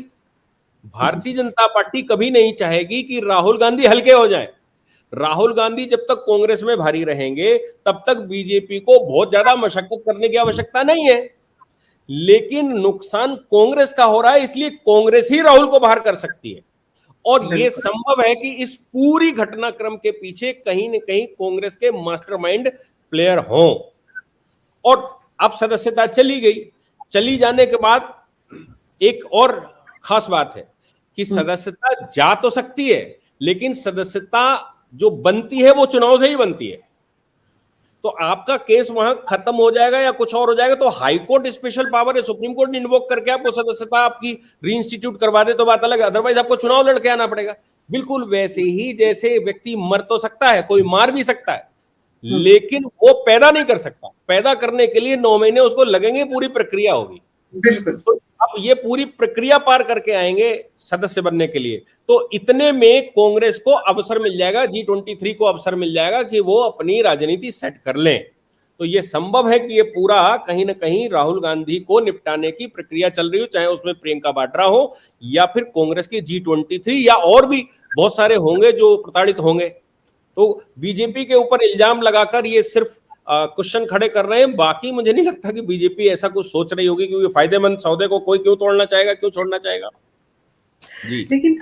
भारतीय जनता पार्टी कभी नहीं चाहेगी कि राहुल गांधी हल्के हो जाए। राहुल गांधी जब तक कांग्रेस में भारी रहेंगे तब तक बीजेपी को बहुत ज्यादा मशक्कत करने की आवश्यकता नहीं है, लेकिन नुकसान कांग्रेस का हो रहा है, इसलिए कांग्रेस ही राहुल को बाहर कर सकती है। और यह संभव है कि इस पूरी घटनाक्रम के पीछे कहीं न कहीं कांग्रेस के मास्टरमाइंड प्लेयर हों। और अब सदस्यता चली गई, चली जाने के बाद एक और खास बात है कि सदस्यता जा तो सकती है, लेकिन सदस्यता जो बनती है वो चुनाव से ही बनती है। तो आपका केस वहां खत्म हो जाएगा या कुछ और हो जाएगा तो हाई कोर्ट स्पेशल पावर है, सुप्रीम कोर्ट इन्वोक करके आपको सदस्यता आपकी रीइंस्टीट्यूट करवा दे तो बात अलग है, अदरवाइज आपको चुनाव लड़के आना पड़ेगा। बिल्कुल वैसे ही जैसे व्यक्ति मर तो सकता है, कोई मार भी सकता है, लेकिन वो पैदा नहीं कर सकता। पैदा करने के लिए 9 महीने उसको लगेंगे, पूरी प्रक्रिया होगी। बिल्कुल। तो अब ये पूरी प्रक्रिया पार करके आएंगे सदस्य बनने के लिए, तो इतने में कांग्रेस को अवसर मिल जाएगा, G23 को अवसर मिल जाएगा कि वो अपनी राजनीति सेट कर लें। तो ये संभव है कि ये पूरा कहीं ना कहीं राहुल गांधी को निपटाने की प्रक्रिया चल रही हो, चाहे उसमें प्रियंका वाड्रा हो या फिर कांग्रेस की G23 या और भी बहुत सारे होंगे जो प्रताड़ित होंगे। तो बीजेपी के ऊपर इल्जाम लगाकर ये सिर्फ क्वेश्चन खड़े कर रहे हैं। बाकी मुझे नहीं लगता कि बीजेपी ऐसा कुछ सोच रही होगी, क्योंकि फायदेमंद सौदे को कोई क्यों तोड़ना चाहेगा, क्यों छोड़ना चाहेगा। जी। लेकिन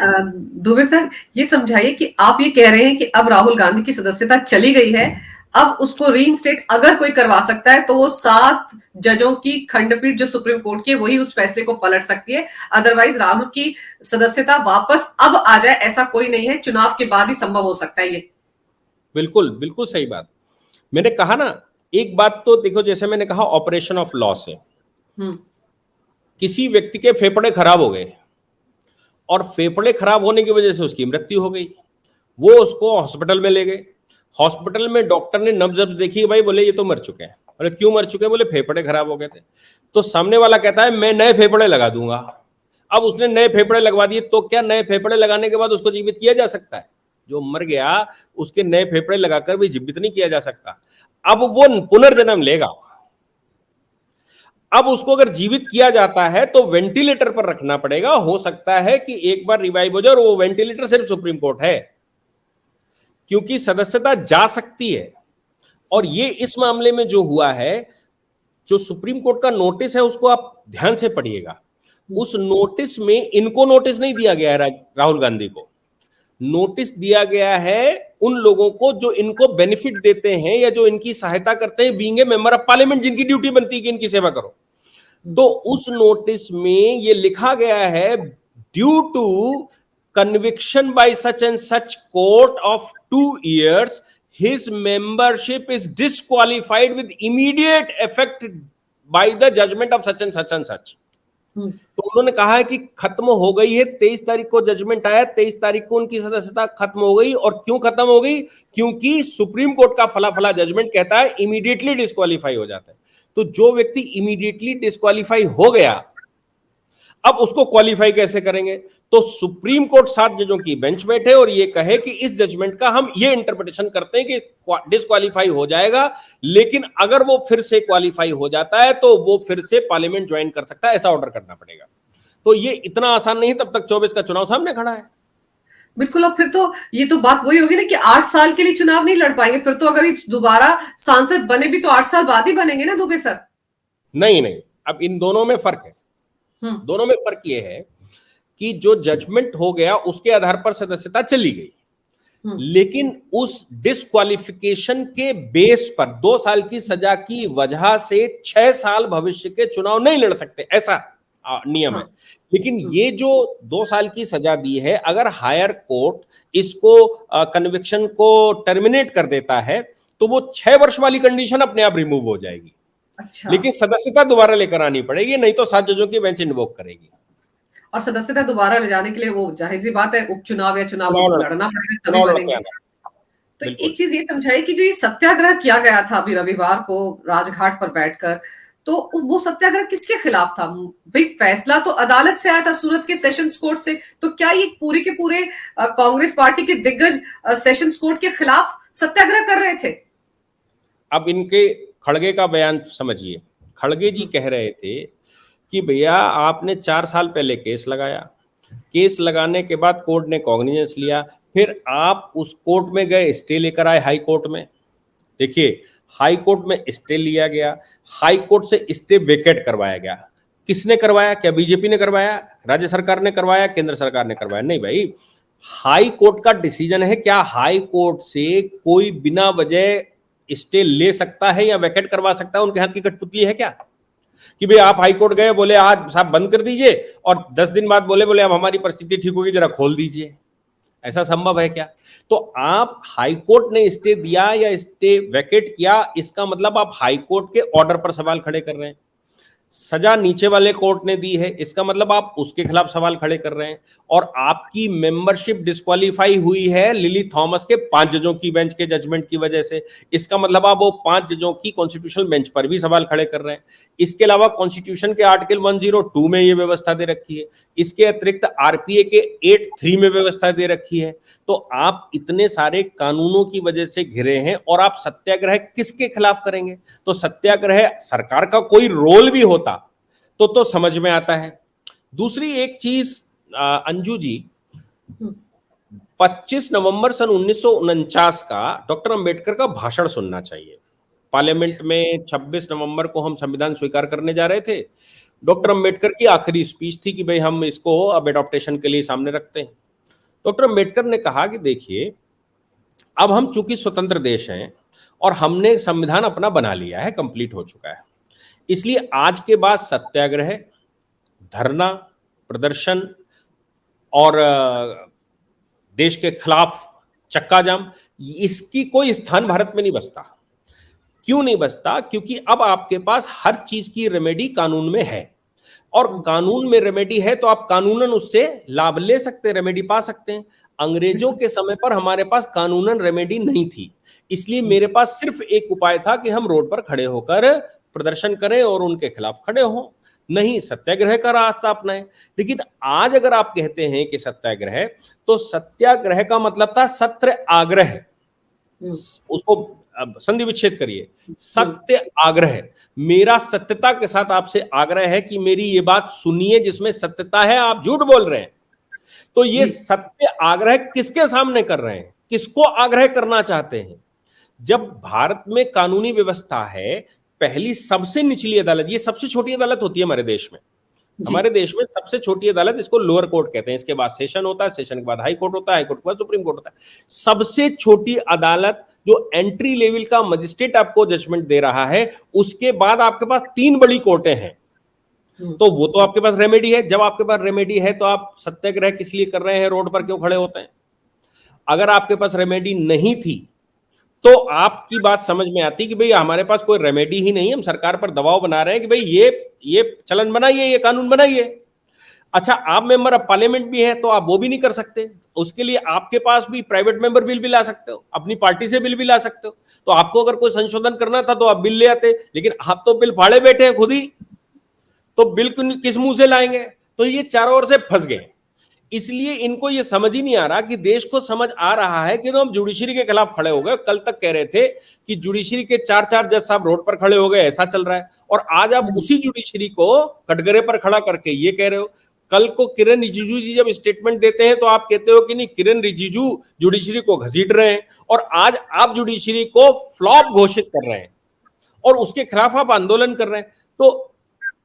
दुबे सर, ये समझाइए कि आप ये कह रहे हैं कि अब राहुल गांधी की सदस्यता चली गई है, अब उसको रीइंस्टेट अगर कोई करवा सकता है तो वो 7 जजों की खंडपीठ जो सुप्रीम कोर्ट की है वही उस फैसले को पलट सकती है। अदरवाइज राहुल की सदस्यता वापस अब आ जाए ऐसा कोई नहीं है, चुनाव के बाद ही संभव हो सकता है ये। बिल्कुल बिल्कुल सही बात। मैंने कहा ना, एक बात तो देखो, जैसे मैंने कहा ऑपरेशन ऑफ लॉ से किसी व्यक्ति के फेफड़े खराब हो गए और फेफड़े खराब होने की वजह से उसकी मृत्यु हो गई, वो उसको हॉस्पिटल में ले गए। हॉस्पिटल में डॉक्टर ने नब्ज देखी, भाई बोले ये तो मर चुके हैं। बोले क्यों मर चुके हैं? बोले फेफड़े खराब हो गए थे। तो सामने वाला कहता है मैं नए फेफड़े लगा दूंगा। अब उसने नए फेफड़े लगवा दिए, तो क्या नए फेफड़े लगाने के बाद उसको जीवित किया जा सकता है? जो मर गया उसके नए फेफड़े लगाकर भी जीवित नहीं किया जा सकता। अब वो पुनर्जन्म लेगा। अब उसको अगर जीवित किया जाता है तो वेंटिलेटर पर रखना पड़ेगा। हो सकता है कि एक बार रिवाइव हो जाए, और वो वेंटिलेटर सिर्फ सुप्रीम कोर्ट है, क्योंकि सदस्यता जा सकती है। और ये इस मामले में जो हुआ है, जो सुप्रीम कोर्ट का नोटिस है उसको आप ध्यान से पढ़िएगा। उस नोटिस में इनको नोटिस नहीं दिया गया है, राहुल गांधी को नोटिस दिया गया है उन लोगों को जो इनको बेनिफिट देते हैं या जो इनकी सहायता करते हैं, being a member of parliament, जिनकी ड्यूटी बनती है कि इनकी सेवा करो। तो उस नोटिस में ये लिखा गया है, due to conviction by such and such court of 2 years his membership is disqualified with immediate effect by the judgment of such and such and such। तो उन्होंने कहा है कि खत्म हो गई है। 23 तारीख को जजमेंट आया, 23 तारीख को उनकी सदस्यता खत्म हो गई। और क्यों खत्म हो गई? क्योंकि सुप्रीम कोर्ट का फला फला जजमेंट कहता है इमीडिएटली डिस्क्वालीफाई हो जाता है। तो जो व्यक्ति इमीडिएटली डिस्क्वालीफाई हो गया, अब उसको क्वालिफाई कैसे करेंगे? तो सुप्रीम कोर्ट 7 जजों की बेंच बैठे और ये कहे कि इस जजमेंट का हम ये इंटरप्रिटेशन करते हैं कि डिस्क्वालीफाई हो जाएगा, लेकिन अगर वो फिर से क्वालिफाई हो जाता है तो वो फिर से पार्लियामेंट ज्वाइन कर सकता है, ऐसा ऑर्डर करना पड़ेगा। तो ये इतना आसान नहीं, तब तक 24 का चुनाव सामने खड़ा है। बिल्कुल। अब फिर तो ये तो बात वही होगी ना कि 8 साल के लिए चुनाव नहीं लड़ पाएंगे फिर तो। अगर ये दोबारा सांसद बने भी तो 8 साल बाद ही बनेंगे ना दुबे सर। नहीं, अब इन दोनों में फर्क है। दोनों में फर्क ये है कि जो जजमेंट हो गया उसके आधार पर सदस्यता चली गई, लेकिन उस डिस्क्वालिफिकेशन के बेस पर 2 साल की सजा की वजह से 6 साल भविष्य के चुनाव नहीं लड़ सकते, ऐसा नियम है। लेकिन ये जो 2 साल की सजा दी है, अगर हायर कोर्ट इसको कन्विक्शन को टर्मिनेट कर देता है तो वो 6 वर्ष वाली कंडीशन अपने आप रिमूव हो जाएगी। अच्छा। लेकिन सदस्यता दोबारा लेकर आनी पड़ेगी, नहीं तो 7 जजों की बेंच इन्वोक करेगी। और सदस्यता दोबारा ले जाने के लिए वो जाहिर सी बात है उपचुनाव या चुनाव लड़ना पड़ेगा, तभी बनेंगे। तो एक चीज ये समझाइए कि जो ये सत्याग्रह किया गया था अभी रविवार को राजघाट पर बैठकर, तो वो सत्याग्रह किसके खिलाफ था? भाई फैसला तो अदालत से आया था, सूरत के सेशंस कोर्ट से। तो क्या ये पूरे के पूरे कांग्रेस पार्टी के दिग्गज सेशंस कोर्ट के खिलाफ सत्याग्रह कर रहे थे? अब इनके खड़गे का बयान समझिए। खड़गे जी कह रहे थे कि भैया आपने 4 साल पहले केस लगाया, केस लगाने के बाद कोर्ट ने कॉग्निजेंस लिया, फिर आप उस कोर्ट में गए, स्टे लेकर आए हाई कोर्ट में। देखिए, हाई कोर्ट में स्टे लिया गया, हाई कोर्ट से स्टे वेकेट करवाया गया। किसने करवाया? क्या बीजेपी ने करवाया, राज्य सरकार ने करवाया, केंद्र सरकार ने करवाया? नहीं भाई, हाई कोर्ट का डिसीजन है। क्या हाई कोर्ट से कोई बिना वजह स्टे ले सकता है या वेकेट करवा सकता है? उनके हाथ की कठपुतली है क्या कि भाई आप हाई कोर्ट गए, बोले आज साहब बंद कर दीजिए, और 10 दिन बाद बोले अब हमारी परिस्थिति ठीक होगी, जरा खोल दीजिए? ऐसा संभव है क्या? तो आप हाई कोर्ट ने स्टे दिया या स्टे वेकेट किया, इसका मतलब आप हाई कोर्ट के ऑर्डर पर सवाल खड़े कर रहे हैं। सजा नीचे वाले कोर्ट ने दी है, इसका मतलब आप उसके खिलाफ सवाल खड़े कर रहे हैं। और आपकी मेंबरशिप डिस्क्वालीफाई हुई है लिली थॉमस के 5 जजों की बेंच के जजमेंट की वजह से, इसका मतलब आप वो 5 जजों की कॉन्स्टिट्यूशनल बेंच पर भी सवाल खड़े कर रहे हैं। इसके अलावा कॉन्स्टिट्यूशन के आर्टिकल 102 में ये व्यवस्था दे रखी है, इसके अतिरिक्त आरपीए के 8(3) में व्यवस्था दे रखी है। तो आप इतने सारे कानूनों की वजह से घिरे हैं, और आप सत्याग्रह किसके खिलाफ करेंगे? तो सत्याग्रह सरकार का कोई रोल भी होता तो समझ में आता है। दूसरी एक चीज अंजू जी, 25 नवंबर सन 1949 का डॉक्टर अंबेडकर का भाषण सुनना चाहिए। पार्लियामेंट में 26 नवंबर को हम संविधान स्वीकार करने जा रहे थे। डॉक्टर अंबेडकर की आखिरी स्पीच थी कि भाई हम इसको अब एडॉप्टेशन के लिए सामने रखते हैं। डॉक्टर अंबेडकर ने कहा कि देखिए, अब हम चूंकि स्वतंत्र देश हैं और हमने संविधान अपना बना लिया है, कंप्लीट हो चुका है, इसलिए आज के बाद सत्याग्रह, धरना, प्रदर्शन और देश के खिलाफ चक्का जाम, इसकी कोई स्थान भारत में नहीं बचता। क्यों नहीं बचता? क्योंकि अब आपके पास हर चीज की रेमेडी कानून में है, और कानून में रेमेडी है तो आप कानूनन उससे लाभ ले सकते, रेमेडी पा सकते हैं। अंग्रेजों के समय पर हमारे पास कानूनन रेमेडी नहीं थी, इसलिए मेरे पास सिर्फ एक उपाय था कि हम रोड पर खड़े होकर प्रदर्शन करें और उनके खिलाफ खड़े हों। नहीं सत्याग्रह का रास्ता अपनाएं। लेकिन आज अगर आप कहते हैं कि सत्याग्रह, तो सत्याग्रह का मतलब था सत्र आग्रह, उसको अब संधि विच्छेद करिए, सत्य आग्रह। मेरा सत्यता के साथ आपसे आग्रह है कि मेरी ये बात सुनिए जिसमें सत्यता है, आप झूठ बोल रहे हैं। तो ये सत्य आग्रह किसके सामने कर रहे हैं, किसको आग्रह करना चाहते हैं? जब भारत में कानूनी व्यवस्था है, पहली सबसे निचली अदालत, ये सबसे छोटी अदालत होती है हमारे देश में। हमारे देश में सबसे छोटी अदालत इसको लोअर कोर्ट कहते हैं, इसके बाद सेशन होता है, सेशन के बाद हाई कोर्ट होता है, हाई कोर्ट के बाद सुप्रीम कोर्ट होता है। सबसे छोटी अदालत जो एंट्री लेवल का मजिस्ट्रेट आपको जजमेंट दे रहा है, उसके बाद आपके पास 3 बड़ी कोर्टें हैं। तो वो तो आपके पास रेमेडी है। जब आपके पास रेमेडी है तो आप सत्याग्रह किस लिए कर रहे हैं, रोड पर क्यों खड़े होते हैं? अगर आपके पास रेमेडी नहीं थी तो आपकी बात समझ में आती कि भाई हमारे पास कोई रेमेडी ही नहीं, हम सरकार पर दबाव बना रहे हैं कि भाई ये चलन बनाइए, ये कानून बनाइए। अच्छा, आप मेंबर ऑफ पार्लियामेंट भी है तो आप वो भी नहीं कर सकते। उसके लिए आपके पास भी प्राइवेट मेंबर बिल भी ला सकते हो, अपनी पार्टी से बिल भी ला सकते हो। तो आपको अगर कोई संशोधन करना था तो आप बिल ले आते, लेकिन आप तो बिल फाड़े बैठे हैं खुद ही, तो बिल किस मुंह से लाएंगे? तो ये चारों ओर से फंस गए। इसलिए इनको ये समझ ही नहीं आ रहा कि देश को समझ आ रहा है कि तो हम जुडिशरी के खिलाफ खड़े हो गए। कल तक कह रहे थे कि जुडिशरी के 4 जज साहब रोड पर खड़े हो गए, ऐसा चल रहा है, और आज आप उसी जुडिशरी को कटघरे पर खड़ा करके ये कह रहे हो। कल को किरण रिजिजू जी जब स्टेटमेंट देते हैं तो आप कहते हो कि नहीं, किरण रिजिजू जुडिशरी को घसीट रहे हैं, और आज आप जुडिशरी को फ्लॉप घोषित कर रहे हैं और उसके खिलाफ आप आंदोलन कर रहे हैं। तो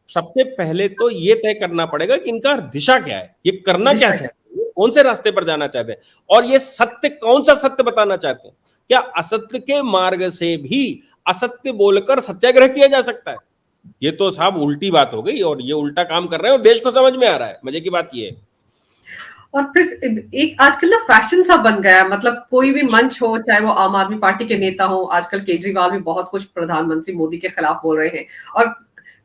सबसे पहले तो ये तय करना पड़ेगा कि इनका दिशा क्या है, ये करना क्या चाहते हैं, कौन से रास्ते पर जाना चाहते हैं, और ये सत्य कौन सा सत्य बताना चाहते हैं। क्या असत्य के मार्ग से भी असत्य बोलकर सत्याग्रह किया जा सकता है? ये तो साहब उल्टी बात हो गई, और ये उल्टा काम कर रहे हैं और देश को समझ में आ रहा है। मजे की बात ये है। और फिर एक आजकल ना फैशन सा बन गया है, मतलब कोई भी मंच हो, चाहे वो आम आदमी पार्टी के नेता हो, आजकल केजरीवाल भी बहुत कुछ प्रधानमंत्री मोदी के खिलाफ बोल रहे हैं। और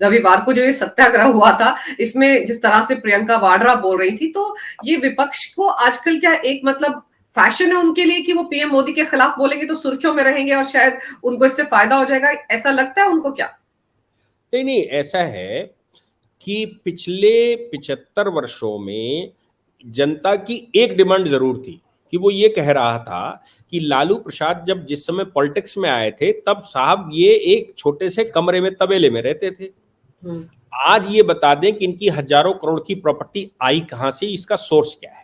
रविवार को जो ये सत्याग्रह हुआ था, इसमें जिस तरह से प्रियंका वाड्रा बोल रही थी, तो ये विपक्ष को आजकल क्या एक मतलब फैशन है उनके लिए कि वो पीएम मोदी के खिलाफ बोलेंगे तो सुर्खियों में रहेंगे और शायद उनको इससे फायदा हो जाएगा, ऐसा लगता है उनको क्या? नहीं, ऐसा है कि पिछले 75 वर्षों में जनता की एक डिमांड जरूर थी कि वो ये कह रहा था कि लालू प्रसाद जब जिस समय पॉलिटिक्स में आए थे तब साहब ये एक छोटे से कमरे में तबेले में रहते थे। आज ये बता दें कि इनकी हजारों करोड़ की प्रॉपर्टी आई कहां से, इसका सोर्स क्या है।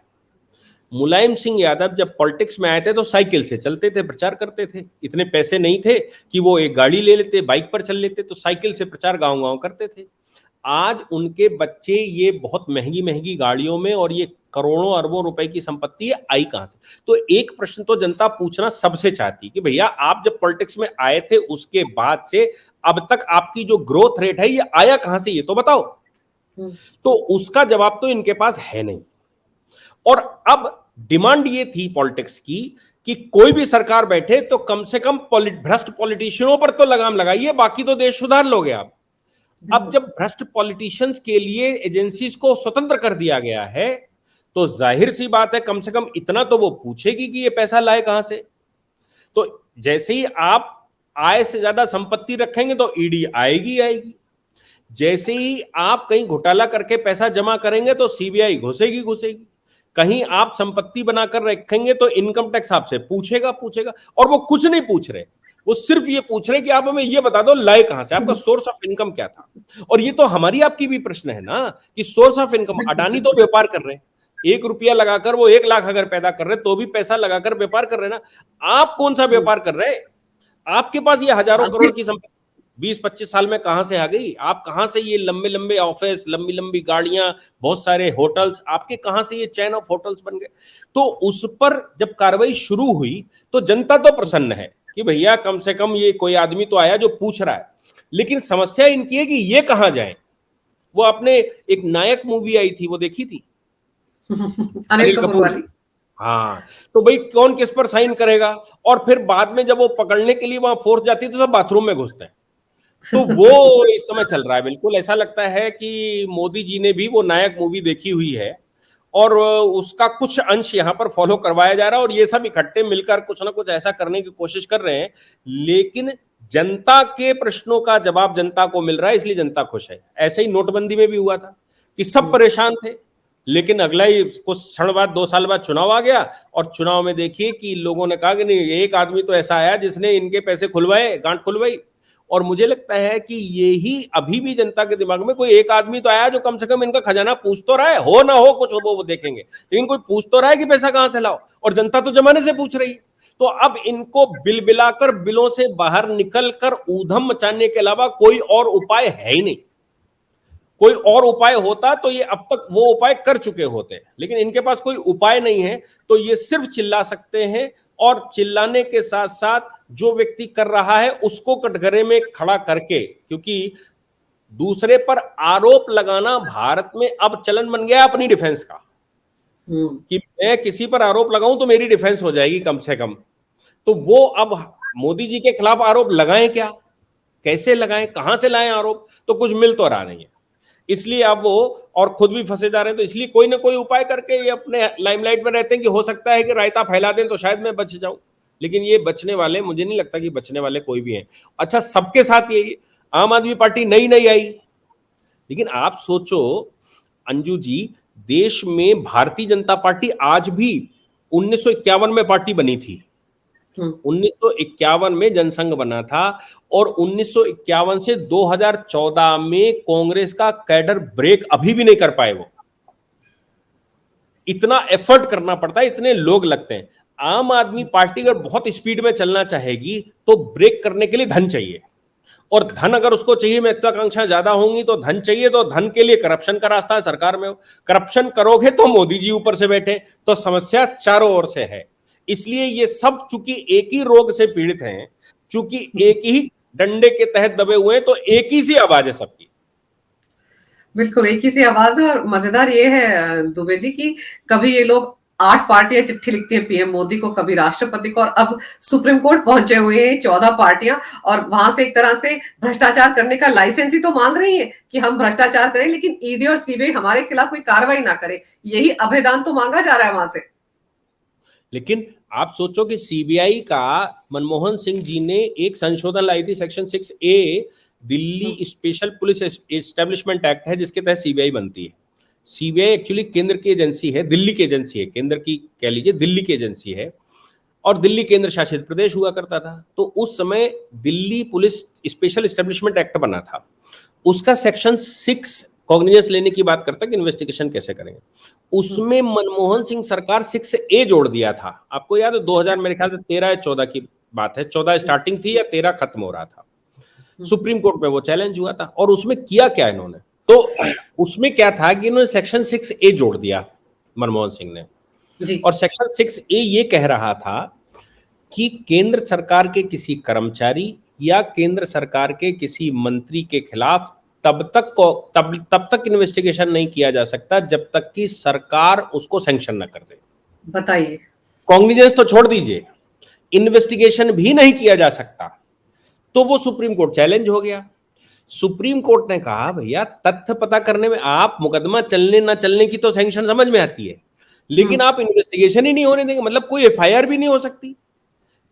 मुलायम सिंह यादव जब पॉलिटिक्स में आए थे तो साइकिल से चलते थे, प्रचार करते थे। इतने पैसे नहीं थे कि वो एक गाड़ी ले लेते, बाइक पर चल लेते, तो साइकिल से प्रचार गांव गांव करते थे। आज उनके बच्चे ये बहुत महंगी महंगी गाड़ियों में, और ये करोड़ों अरबों रुपए की संपत्ति है, आई कहां से? तो एक प्रश्न तो जनता पूछना सबसे चाहती कि भैया आप जब पॉलिटिक्स में आए थे उसके बाद से अब तक आपकी जो ग्रोथ रेट है ये आया कहां से, ये तो बताओ। तो उसका जवाब तो इनके पास है नहीं। और अब डिमांड ये थी पॉलिटिक्स की कि कोई भी सरकार बैठे तो कम से कम भ्रष्ट पॉलिटिशियनों पर तो लगाम लगाइए, बाकी तो देश सुधार लोगे आप। अब जब भ्रष्ट पॉलिटिशियंस के लिए एजेंसीज को स्वतंत्र कर दिया गया है तो जाहिर सी बात है कम से कम इतना तो वो पूछेगी कि ये पैसा लाए कहां से। तो जैसे ही आप आय से ज्यादा संपत्ति रखेंगे तो ईडी आएगी। जैसे ही आप कहीं घोटाला करके पैसा जमा करेंगे तो सीबीआई घुसेगी। कहीं आप संपत्ति बनाकर रखेंगे तो इनकम टैक्स आपसे पूछेगा। और वो कुछ नहीं पूछ रहे, वो सिर्फ ये पूछ रहे कि आप हमें ये बता दो लाए कहां से, आपका सोर्स ऑफ इनकम क्या था। और ये तो हमारी आपकी भी प्रश्न है ना कि सोर्स ऑफ इनकम। अडानी तो व्यापार कर रहे हैं, 1 रुपया लगाकर वो 1 लाख अगर पैदा कर रहे हैं तो भी पैसा लगाकर व्यापार कर रहे हैं ना। आप कौन सा व्यापार कर रहे हैं? आपके पास ये हजारों करोड़ की संपत्ति 20-25 साल में कहां से आ गई? आप कहां से ये लंबे लंबे ऑफिस, लंबी लंबी गाड़ियां, बहुत सारे होटल्स, आपके कहां से ये चेन ऑफ होटल्स बन गए? तो उस पर जब कार्रवाई शुरू हुई तो जनता तो प्रसन्न है कि भैया कम से कम ये कोई आदमी तो आया जो पूछ रहा है। लेकिन समस्या इनकी है कि ये कहां जाए। वो अपने एक नायक मूवी आई थी, वो देखी थी अनिल कपूर वाली। हाँ, तो भाई कौन किस पर साइन करेगा? और फिर बाद में जब वो पकड़ने के लिए वहां फोर्स जाती है तो सब बाथरूम में घुसते हैं। तो वो इस समय चल रहा है। बिल्कुल ऐसा लगता है कि मोदी जी ने भी वो नायक मूवी देखी हुई है और उसका कुछ अंश यहाँ पर फॉलो करवाया जा रहा है और ये सब इकट्ठे मिलकर कुछ ना कुछ ऐसा करने की कोशिश कर रहे हैं। लेकिन जनता के प्रश्नों का जवाब जनता को मिल रहा है, इसलिए जनता खुश है। ऐसे ही नोटबंदी में भी हुआ था कि सब परेशान थे, लेकिन अगला ही कुछ क्षण बाद 2 साल बाद चुनाव आ गया और चुनाव में देखिए कि लोगों ने कहा कि नहीं, एक आदमी तो ऐसा आया जिसने इनके पैसे खुलवाए, गांठ खुलवाई। और मुझे लगता है कि यही अभी भी जनता के दिमाग में कोई एक आदमी तो आया जो कम से कम इनका खजाना पूछ तो रहा है, हो ना हो कुछ वो देखेंगे, लेकिन कोई पूछ तो रहा है कि पैसा कहां से लाओ, और जनता तो जमाने से पूछ रही है। तो अब इनको बिल बिलाकर, बिलों से बाहर निकलकर ऊधम मचाने के अलावा कोई और उपाय है ही नहीं। कोई और उपाय होता तो ये अब तक वो उपाय कर चुके होते, लेकिन इनके पास कोई उपाय नहीं है, तो ये सिर्फ चिल्ला सकते हैं। और चिल्लाने के साथ साथ जो व्यक्ति कर रहा है उसको कटघरे में खड़ा करके, क्योंकि दूसरे पर आरोप लगाना भारत में अब चलन बन गया अपनी डिफेंस का, कि मैं किसी पर आरोप लगाऊं तो मेरी डिफेंस हो जाएगी कम से कम। तो वो अब मोदी जी के खिलाफ आरोप लगाएं क्या, कैसे लगाएं, कहां से लाएं आरोप, तो कुछ मिल तो रहा नहीं है। इसलिए अब वो और खुद भी फंसे जा रहे हैं, तो इसलिए कोई ना कोई उपाय करके ये अपने लाइमलाइट में रहते हैं कि हो सकता है कि रायता फैला दें तो शायद मैं बच जाऊं। लेकिन ये बचने वाले, मुझे नहीं लगता कि बचने वाले कोई भी हैं। अच्छा, सबके साथ यही, आम आदमी पार्टी नई नई आई, लेकिन आप सोचो अंजू जी, देश में भारतीय जनता पार्टी आज भी 1951 में पार्टी बनी थी, 1951 में जनसंघ बना था, और 1951 से 2014 में कांग्रेस का कैडर ब्रेक अभी भी नहीं कर पाए। वो इतना एफर्ट करना पड़ता है, इतने लोग लगते हैं। आम आदमी पार्टी अगर बहुत स्पीड में चलना चाहेगी तो ब्रेक करने के लिए धन चाहिए, और धन अगर उसको चाहिए, महत्वाकांक्षा ज्यादा होंगी तो धन चाहिए, तो धन के लिए करप्शन का रास्ता है, सरकार में हो। करप्शन करोगे तो मोदी जी ऊपर से बैठे, तो समस्या चारों ओर से है। इसलिए ये सब चूंकि एक ही रोग से पीड़ित हैं, चूंकि एक ही डंडे के तहत दबे हुए हैं, तो एक ही सी आवाज है सबकी। बिल्कुल एक ही सी आवाज है। और मजेदार ये है दुबे जी की कभी ये लोग 8 पार्टियां चिट्ठी लिखती है पीएम मोदी को, कभी राष्ट्रपति को, और अब सुप्रीम कोर्ट पहुंचे हुए हैं 14 पार्टियां, और वहां से एक तरह से भ्रष्टाचार करने का लाइसेंस ही तो मांग रही है कि हम भ्रष्टाचार करें, लेकिन ईडी और सीबीआई हमारे खिलाफ कोई कार्रवाई ना करे। यही अभयदान तो मांगा जा रहा है वहां से। लेकिन आप सोचो कि सीबीआई का मनमोहन सिंह जी ने एक संशोधन लाई थी, section 6A, Delhi special police establishment act है जिसके तहत सीबीआई बनती है। सीबीआई एक्चुअली केंद्र की एजेंसी है, दिल्ली की एजेंसी है, केंद्र की कह लीजिए, दिल्ली की एजेंसी है, और दिल्ली केंद्र शासित प्रदेश हुआ करता था। तो उस समय Delhi police special establishment act बना था, उसका सेक्शन 6 कॉग्निजेंस लेने की बात करता कि इन्वेस्टिगेशन कैसे करेंगे। उसमें मनमोहन सिंह सरकार 6A जोड़ दिया था। आपको याद है 2000 मेरे ख्याल से 13 या 14 की बात है, 14 स्टार्टिंग थी या 13 खत्म हो रहा था। सुप्रीम कोर्ट में वो चैलेंज हुआ था, और उसमें किया क्या इन्होंने, तो उसमें क्या था कि इन्होंने सेक्शन 6A जोड़ दिया मनमोहन सिंह ने जी। और सेक्शन 6A ये कह रहा था कि केंद्र सरकार के किसी कर्मचारी या केंद्र सरकार के किसी मंत्री के खिलाफ तब तक इन्वेस्टिगेशन नहीं किया जा सकता जब तक कि सरकार उसको सैंक्शन न कर दे। बताइए, कॉग्निजेंस तो छोड़ दीजिए, इन्वेस्टिगेशन भी नहीं किया जा सकता। तो वो सुप्रीम कोर्ट चैलेंज हो गया। सुप्रीम कोर्ट ने कहा भैया, तथ्य पता करने में आप मुकदमा चलने ना चलने की तो सैंक्शन समझ में आती है, लेकिन आप इन्वेस्टिगेशन ही नहीं होने देंगे, मतलब कोई एफआईआर भी नहीं हो सकती।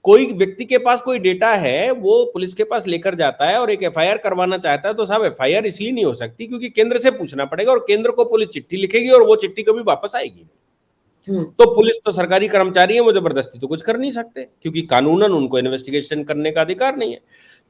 कोई व्यक्ति के पास कोई डेटा है, वो पुलिस के पास लेकर जाता है और एक एफआईआर करवाना चाहता है, तो साहब एफआईआर इसलिए नहीं हो सकती क्योंकि केंद्र से पूछना पड़ेगा, और केंद्र को पुलिस चिट्ठी लिखेगी और वो चिट्ठी कभी वापस आएगी। तो पुलिस तो सरकारी कर्मचारी है, वो जबरदस्ती तो कुछ कर नहीं सकते क्योंकि कानूनन उनको इन्वेस्टिगेशन करने का अधिकार नहीं है।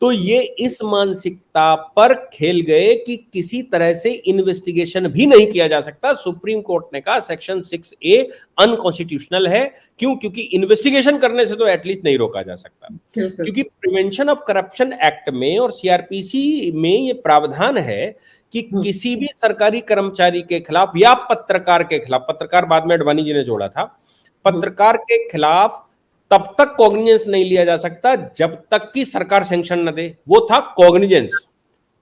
तो ये इस मानसिकता पर खेल गए कि किसी तरह से इन्वेस्टिगेशन भी नहीं किया जा सकता। सुप्रीम कोर्ट ने कहा सेक्शन 6A अनकॉन्स्टिट्यूशनल है। क्यों? क्योंकि इन्वेस्टिगेशन करने से तो एटलीस्ट नहीं रोका जा सकता, क्योंकि प्रिवेंशन ऑफ करप्शन एक्ट में और सीआरपीसी में ये प्रावधान है कि किसी भी सरकारी कर्मचारी के खिलाफ या पत्रकार के खिलाफ, पत्रकार बाद में अडवाणी जी ने जोड़ा था, पत्रकार के खिलाफ तब तक कॉग्निजेंस नहीं लिया जा सकता जब तक कि सरकार सैंक्शन न दे। वो था कॉग्निजेंस,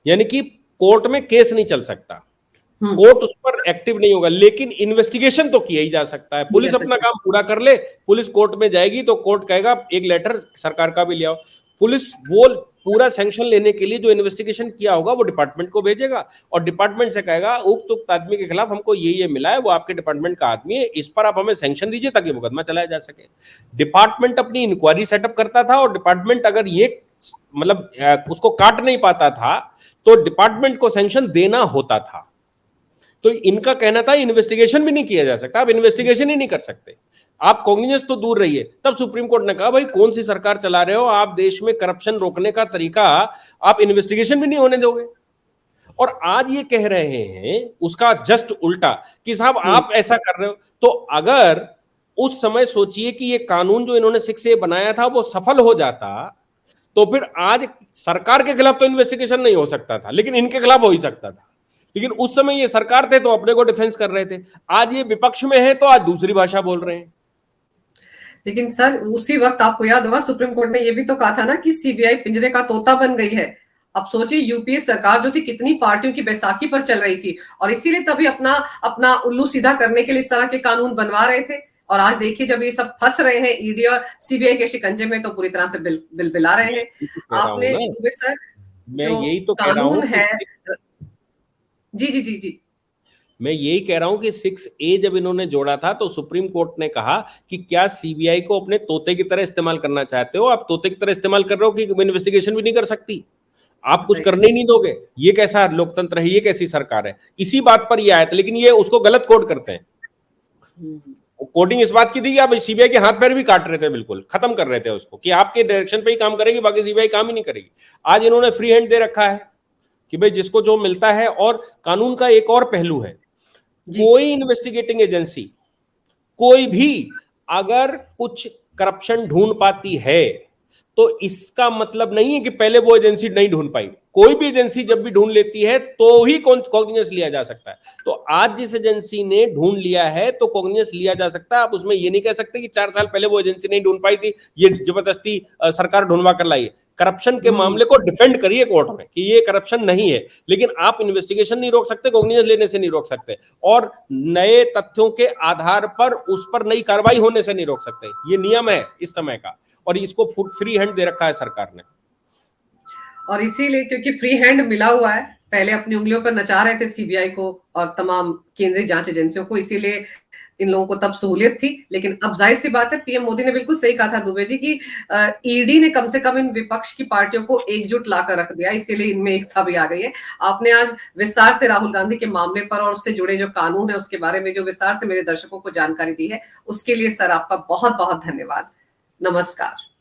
यानी कि कोर्ट में केस नहीं चल सकता, कोर्ट उस पर एक्टिव नहीं होगा, लेकिन इन्वेस्टिगेशन तो किया ही जा सकता है। पुलिस अपना काम पूरा कर ले, पुलिस कोर्ट में जाएगी तो कोर्ट कहेगा एक लेटर सरकार का भी ले आओ। पुलिस वो पूरा सैंक्शन लेने के लिए जो इन्वेस्टिगेशन किया होगा वो डिपार्टमेंट को भेजेगा और डिपार्टमेंट से कहेगा उक्त आदमी के खिलाफ हमको ये मिला है, वो आपके डिपार्टमेंट का आदमी है, इस पर आप हमें सैंक्शन दीजिए ताकि मुकदमा चलाया जा सके। डिपार्टमेंट अपनी इंक्वायरी सेटअप करता था और डिपार्टमेंट अगर ये मतलब उसको काट नहीं पाता था तो डिपार्टमेंट को सैंक्शन देना होता था। तो इनका कहना था इन्वेस्टिगेशन भी नहीं किया जा सकता, आप इन्वेस्टिगेशन ही नहीं कर सकते, आप कॉग्निजेंस तो दूर रहिए। तब सुप्रीम कोर्ट ने कहा भाई कौन सी सरकार चला रहे हो आप, देश में करप्शन रोकने का तरीका आप इन्वेस्टिगेशन भी नहीं होने दोगे। और आज ये कह रहे हैं उसका जस्ट उल्टा कि साहब आप ऐसा कर रहे हो। तो अगर उस समय सोचिए कि ये कानून जो इन्होंने 6A बनाया था वो सफल हो जाता तो फिर आज सरकार के खिलाफ तो इन्वेस्टिगेशन नहीं हो सकता था लेकिन इनके खिलाफ हो ही सकता था। लेकिन उस समय ये सरकार थे तो अपने को डिफेंस कर रहे थे, आज ये विपक्ष में है तो आज दूसरी भाषा बोल रहे हैं। लेकिन सर उसी वक्त आपको याद होगा सुप्रीम कोर्ट ने ये भी तो कहा था ना कि सीबीआई पिंजरे का तोता बन गई है। अब सोचिए यूपीए सरकार जो थी कितनी पार्टियों की बैसाखी पर चल रही थी और इसीलिए तभी अपना अपना उल्लू सीधा करने के लिए इस तरह के कानून बनवा रहे थे। और आज देखिए जब ये सब फंस रहे हैं ईडी और सीबीआई के शिकंजे में तो पूरी तरह से बिलबिला रहे हैं। आपने दुबे सर मैं जो यही तो कह रहा कानून हूं है जी जी जी जी मैं यही कह रहा हूं कि 6A जब इन्होंने जोड़ा था तो सुप्रीम कोर्ट ने कहा कि क्या सीबीआई को अपने तोते की तरह इस्तेमाल करना चाहते हो, आप तोते की तरह इस्तेमाल कर रहे हो कि इन्वेस्टिगेशन भी नहीं कर सकती, आप कुछ करने ही नहीं दोगे। ये कैसा लोकतंत्र है, ये कैसी सरकार है। इसी बात पर ये आया था लेकिन ये उसको गलत कोड करते हैं। कोडिंग इस बात की थी कि आप सीबीआई के हाथ पैर भी काट रहे थे, बिल्कुल खत्म कर रहे थे उसको कि आपके डायरेक्शन पे ही काम करेगी बाकी सीबीआई काम ही नहीं करेगी। आज इन्होंने फ्री हैंड दे रखा है कि भाई जिसको जो मिलता है। और कानून का एक और पहलू है, कोई इन्वेस्टिगेटिंग एजेंसी कोई भी अगर कुछ करप्शन ढूंढ पाती है तो इसका मतलब नहीं है कि पहले वो एजेंसी नहीं ढूंढ पाई। कोई भी एजेंसी जब भी ढूंढ लेती है तो ही कॉग्निजेंस लिया जा सकता है। तो आज जिस एजेंसी ने ढूंढ लिया है तो कॉग्निजेंस लिया जा सकता है। आप उसमें ये नहीं कह सकते कि 4 साल पहले वो एजेंसी नहीं ढूंढ पाई थी, ये जबरदस्ती सरकार ढूंढवा कर लाई। करप्शन के मामले को डिफेंड करिए कोर्ट में कि ये करप्शन नहीं है, लेकिन आप इन्वेस्टिगेशन नहीं रोक सकते, कॉग्निजेंस लेने से नहीं रोक सकते और नए तथ्यों के आधार पर उस पर नई कार्रवाई होने से नहीं रोक सकते। ये नियम है इस समय का और इसको फ्री हैंड दे रखा है सरकार ने। और इसीलिए क्योंकि फ्री हैंड मिला हुआ है, पहले अपनी उंगलियों पर नचा रहे थे सीबीआई को और तमाम केंद्रीय जांच एजेंसियों को, इसीलिए इन लोगों को तब सहूलियत थी। लेकिन अब जाहिर सी बात है पीएम मोदी ने बिल्कुल सही कहा था दुबे जी की ईडी ने कम से कम इन विपक्ष की पार्टियों को एकजुट लाकर रख दिया, इसीलिए इनमें एकता भी आ गई है। आपने आज विस्तार से राहुल गांधी के मामले पर और उससे जुड़े जो कानून है उसके बारे में जो विस्तार से मेरे दर्शकों को जानकारी दी है उसके लिए सर आपका बहुत बहुत धन्यवाद। नमस्कार।